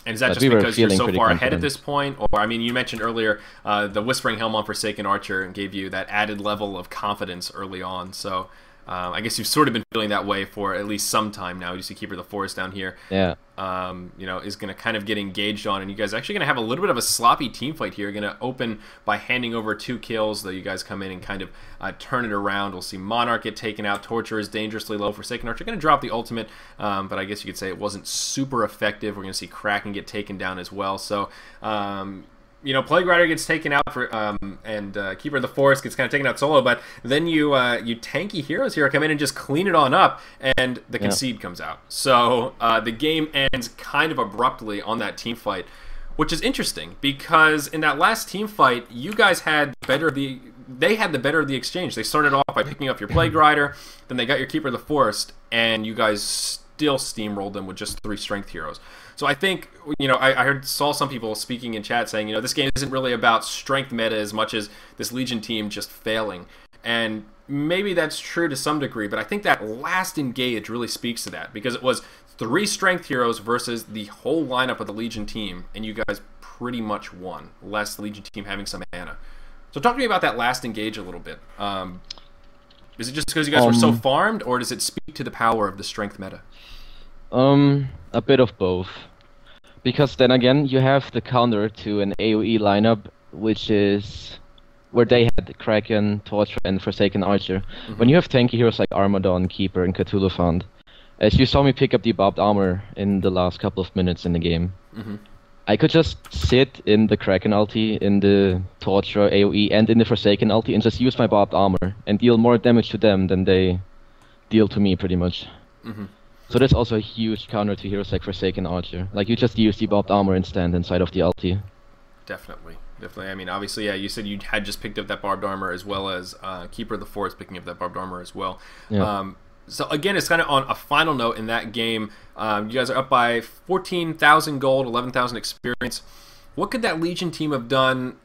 And is that just because you're so far ahead at this point? Or, I mean, you mentioned earlier the Whispering Helm on Forsaken Archer and gave you that added level of confidence early on. So I guess you've sort of been feeling that way for at least some time now. You see Keeper of the Forest down here. Yeah. Is going to kind of get engaged on. And you guys are actually going to have a little bit of a sloppy team fight here. You're going to open by handing over 2 kills, though you guys come in and kind of turn it around. We'll see Monarch get taken out. Torture is dangerously low. Forsaken Archer going to drop the ultimate, but I guess you could say it wasn't super effective. We're going to see Kraken get taken down as well. So, Plague Rider gets taken out for, and Keeper of the Forest gets kind of taken out solo, but then you tanky heroes here come in and just clean it on up, and the concede comes out. So the game ends kind of abruptly on that team fight, which is interesting because in that last team fight, you guys had they had the better of the exchange. They started off by picking up your Plague Rider, then they got your Keeper of the Forest, and you guys still steamrolled them with just 3 strength heroes. So I think, I saw some people speaking in chat saying, this game isn't really about strength meta as much as this Legion team just failing. And maybe that's true to some degree, but I think that last engage really speaks to that, because it was 3 strength heroes versus the whole lineup of the Legion team, and you guys pretty much won, less the Legion team having some mana. So talk to me about that last engage a little bit. Is it just because you guys were so farmed, or does it speak to the power of the strength meta? A bit of both. Because then again, you have the counter to an AoE lineup, which is where they had Kraken, Torture, and Forsaken Archer. When you have tanky heroes like Armadon, Keeper, and Cthulhu, as you saw me pick up the Barbed Armor in the last couple of minutes in the game, I could just sit in the Kraken ulti, in the Torture AoE, and in the Forsaken ulti, and just use my Barbed Armor, and deal more damage to them than they deal to me, pretty much. So that's also a huge counter to heroes like Forsaken Archer. Like, you just use the Barbed Armor instant inside of the ulti. Definitely. I mean, obviously, yeah, you said you had just picked up that Barbed Armor, as well as Keeper of the Forest picking up that Barbed Armor as well. Yeah. So again, it's kind of on a final note in that game. You guys are up by 14,000 gold, 11,000 experience. What could that Legion team have done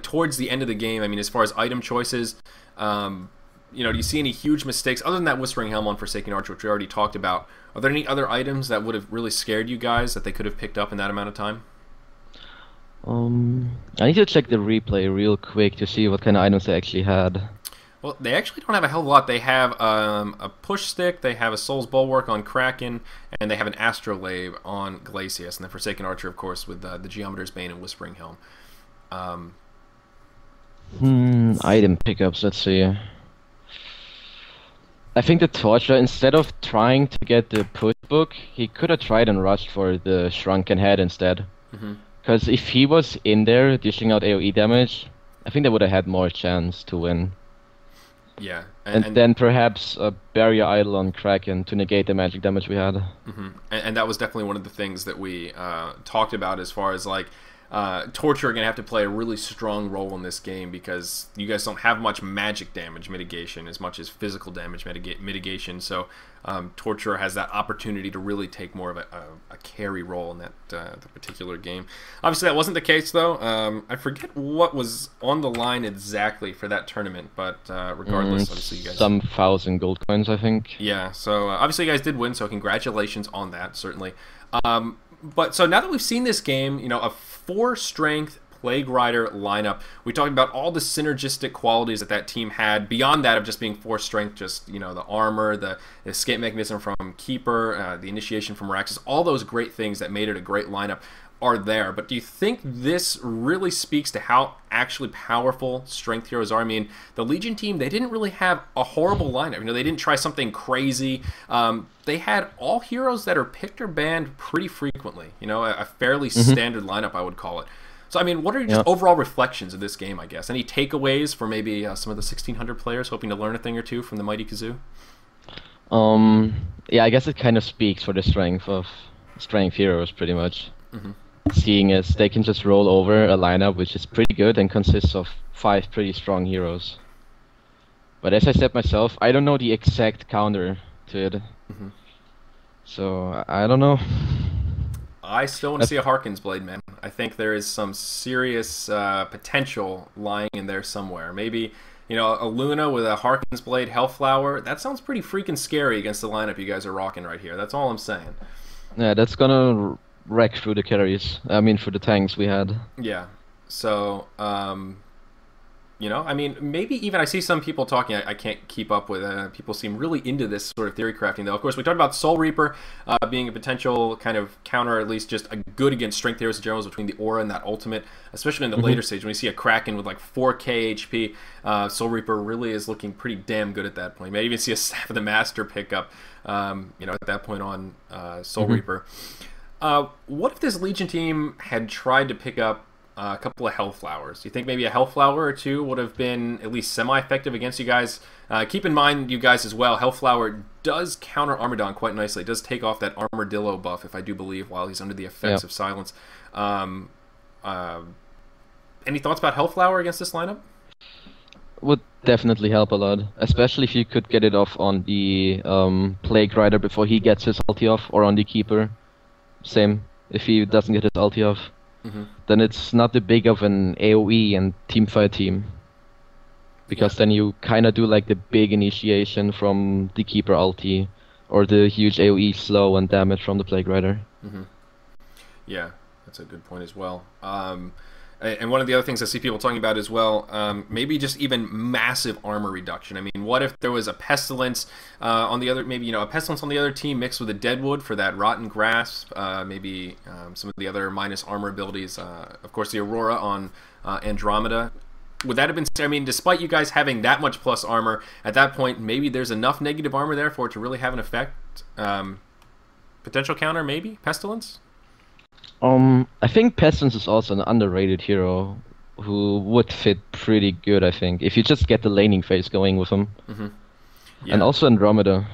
towards the end of the game? I mean, as far as item choices, do you see any huge mistakes other than that Whispering Helm on Forsaken Archer, which we already talked about? Are there any other items that would have really scared you guys that they could have picked up in that amount of time? I need to check the replay real quick to see what kind of items they actually had. Well, they actually don't have a hell of a lot. They have a push stick, they have a Soul's Bulwark on Kraken, and they have an Astrolabe on Glacius, and the Forsaken Archer, of course, with the Geometer's Bane and Whispering Helm. Item pickups, let's see. I think the Torture, instead of trying to get the push book, he could have tried and rushed for the Shrunken Head instead. Because if he was in there dishing out AoE damage, I think they would have had more chance to win. Yeah, And then perhaps a Barrier Idol on Kraken to negate the magic damage we had. And that was definitely one of the things that we talked about as far as like Torture are going to have to play a really strong role in this game because you guys don't have much magic damage mitigation as much as physical damage mitigation. So Torture has that opportunity to really take more of a carry role in that the particular game. Obviously, that wasn't the case, though. I forget what was on the line exactly for that tournament, but regardless, obviously you guys... Some 1,000 gold coins, I think. Yeah, so obviously you guys did win, so congratulations on that, certainly. But so now that we've seen this game, you know, a 4-strength Plague Rider lineup, we talked about all the synergistic qualities that team had. Beyond that of just being 4-strength, just, you know, the armor, the escape mechanism from Keeper, the initiation from Raxus, all those great things that made it a great lineup are there. But do you think this really speaks to how actually powerful strength heroes are? I mean, the Legion team, they didn't really have a horrible lineup. You know, they didn't try something crazy. They had all heroes that are picked or banned pretty frequently. You know, a fairly standard lineup, I would call it. So, I mean, what are your just overall reflections of this game, I guess? Any takeaways for maybe some of the 1,600 players hoping to learn a thing or two from the mighty Khezu? Yeah, I guess it kind of speaks for the strength of strength heroes, pretty much. Seeing as they can just roll over a lineup which is pretty good and consists of 5 pretty strong heroes. But as I said myself, I don't know the exact counter to it. So, I don't know. I still want to see a Harkins Blade, man. I think there is some serious potential lying in there somewhere. Maybe, you know, a Luna with a Harkins Blade Hellflower, that sounds pretty freaking scary against the lineup you guys are rocking right here. That's all I'm saying. Yeah, that's gonna wreck through the carries. I mean, through the tanks we had. Yeah. So, you know, I mean, maybe even I see some people talking, I can't keep up with people seem really into this sort of theory crafting, though. Of course, we talked about Soul Reaper being a potential kind of counter, at least just a good against strength heroes in general, between the Aura and that ultimate, especially in the later stage. When you see a Kraken with like 4k HP, Soul Reaper really is looking pretty damn good at that point. You may even see a Staff of the Master pick up, you know, at that point on Soul Reaper. What if this Legion team had tried to pick up a couple of Hellflowers? Do you think maybe a Hellflower or two would have been at least semi-effective against you guys? Keep in mind, you guys as well, Hellflower does counter Armadon quite nicely. It does take off that Armadillo buff, if I do believe, while he's under the effects of silence. Any thoughts about Hellflower against this lineup? Would definitely help a lot, especially if you could get it off on the Plague Rider before he gets his ulti off, or on the Keeper. Same, if he doesn't get his ulti off. Then it's not that big of an AoE and teamfight team. Because then you kind of do like the big initiation from the Keeper ulti, or the huge AoE slow and damage from the Plague Rider. Yeah, that's a good point as well. And one of the other things I see people talking about as well, maybe just even massive armor reduction. I mean, what if there was a Pestilence on the other, maybe, you know, a Pestilence on the other team mixed with a Deadwood for that Rotten Grasp, maybe some of the other minus armor abilities, of course the Aurora on Andromeda. Would that have been, I mean, despite you guys having that much plus armor, at that point, maybe there's enough negative armor there for it to really have an effect? Potential counter, maybe? Pestilence? I think Pestilence is also an underrated hero who would fit pretty good, I think, if you just get the laning phase going with him. Yeah. And also Andromeda.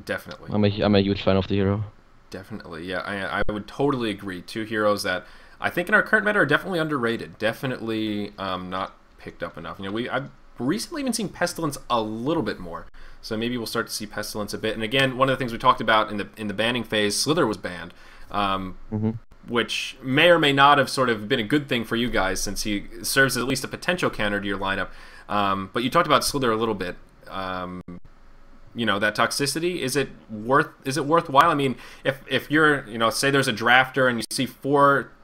Definitely. I'm a huge fan of the hero. Definitely, yeah. I would totally agree. 2 heroes that I think in our current meta are definitely underrated. Definitely not picked up enough. You know, I've recently even seen Pestilence a little bit more. So maybe we'll start to see Pestilence a bit. And again, one of the things we talked about in the banning phase, Slither was banned. Which may or may not have sort of been a good thing for you guys, since he serves as at least a potential counter to your lineup. But you talked about Slither a little bit. You know, that toxicity, is it worthwhile? I mean, if you're, you know, say there's a drafter and you see 3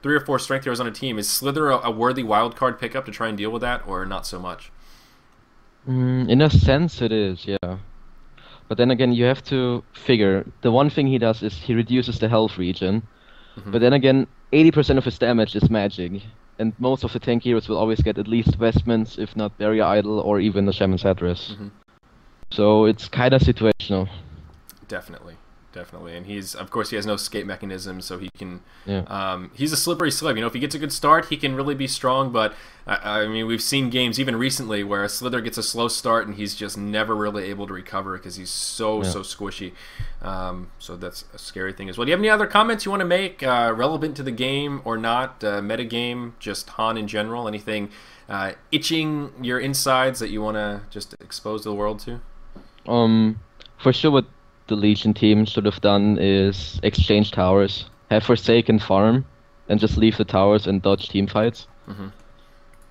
or 4 strength heroes on a team, is Slither a worthy wildcard pickup to try and deal with that, or not so much? In a sense it is, yeah. But then again, you have to figure, the one thing he does is he reduces the health regen. But then again, 80% of his damage is magic, and most of the tank heroes will always get at least Vestments, if not Barrier Idol, or even the Shaman's Headdress. So it's kind of situational. Definitely. definitely. And of course, he has no escape mechanism, so he can. Yeah. He's a slippery slope. If he gets a good start, he can really be strong. But I mean, we've seen games even recently where a Slither gets a slow start and he's just never really able to recover because he's so squishy. So that's a scary thing as well. Do you have any other comments you want to make relevant to the game or not? Meta game, just Han in general. Anything itching your insides that you want to just expose to the world to? For sure, what the Legion team should have done is exchange towers, have Forsaken farm, and just leave the towers and dodge team fights.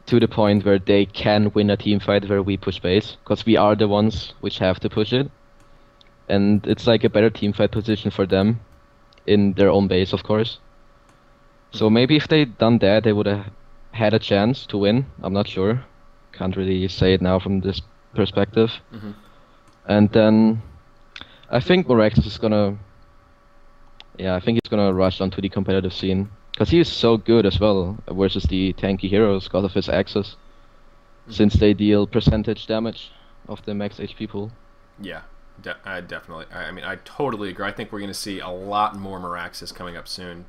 To the point where they can win a team fight where we push base, because we are the ones which have to push it. And it's like a better team fight position for them, in their own base, of course. So maybe if they'd done that, they would have had a chance to win. I'm not sure. Can't really say it now from this perspective. And then I think Morax is gonna... Yeah, I think he's gonna rush onto the competitive scene. Because he is so good as well versus the tanky heroes because of his access. Since they deal percentage damage of the max HP pool. Yeah, definitely. I mean, I totally agree. I think we're going to see a lot more Moraxes coming up soon.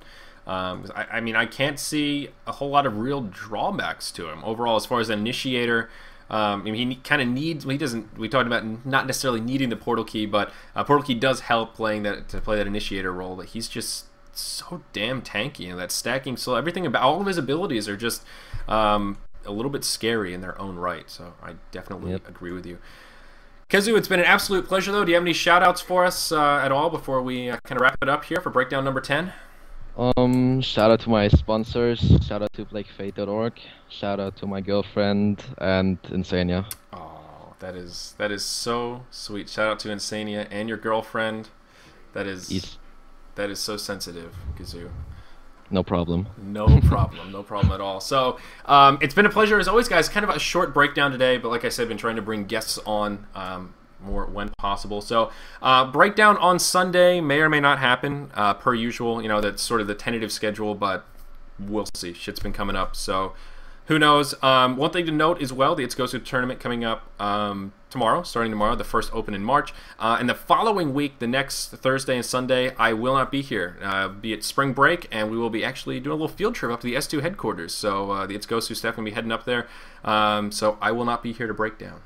I mean, I can't see a whole lot of real drawbacks to him. Overall, as far as initiator... I mean, he kind of needs. He doesn't. We talked about not necessarily needing the portal key, but portal key does help play that initiator role. But he's just so damn tanky, that stacking. So everything about all of his abilities are just a little bit scary in their own right. So I definitely agree with you, Khezu. It's been an absolute pleasure, though. Do you have any shout outs for us at all before we kind of wrap it up here for breakdown number 10? Shout out to my sponsors, shout out to BlakeFate.org, shout out to my girlfriend and Insania. Oh, that is so sweet. Shout out to Insania and your girlfriend. That is so sensitive, Khezu. No problem. No problem at all. So it's been a pleasure as always, guys. Kind of a short breakdown today, but like I said, I've been trying to bring guests on more when possible. So breakdown on Sunday may or may not happen per usual. That's sort of the tentative schedule, but we'll see. Shit's been coming up, so who knows. One thing to note as well, the It's Goes tournament coming up starting tomorrow, the first Open in March. And the following week, the next Thursday and Sunday, I will not be here. Be it spring break, and we will be actually doing a little field trip up to the S2 headquarters. So the It's Goes staff will be heading up there. So I will not be here to break down.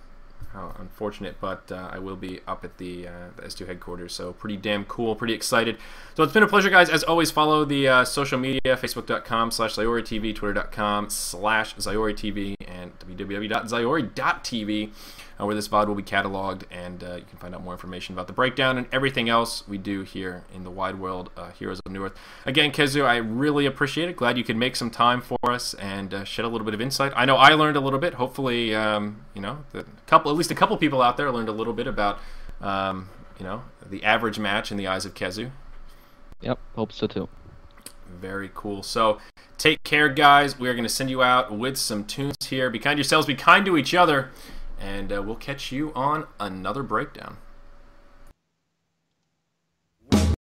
How unfortunate, but I will be up at the S2 headquarters, so pretty damn cool, pretty excited. So it's been a pleasure, guys. As always, follow the social media, facebook.com/ZyoriTV, twitter.com/ZyoriTV, and www.zyori.tv, where this VOD will be cataloged, and you can find out more information about the breakdown and everything else we do here in the wide world, Heroes of New Earth. Again, Khezu, I really appreciate it. Glad you could make some time for us and shed a little bit of insight. I know I learned a little bit. Hopefully, at least a couple people out there learned a little bit about, the average match in the eyes of Khezu. Yep, hope so too. Very cool. So take care, guys. We are going to send you out with some tunes here. Be kind to yourselves, be kind to each other, and we'll catch you on another breakdown.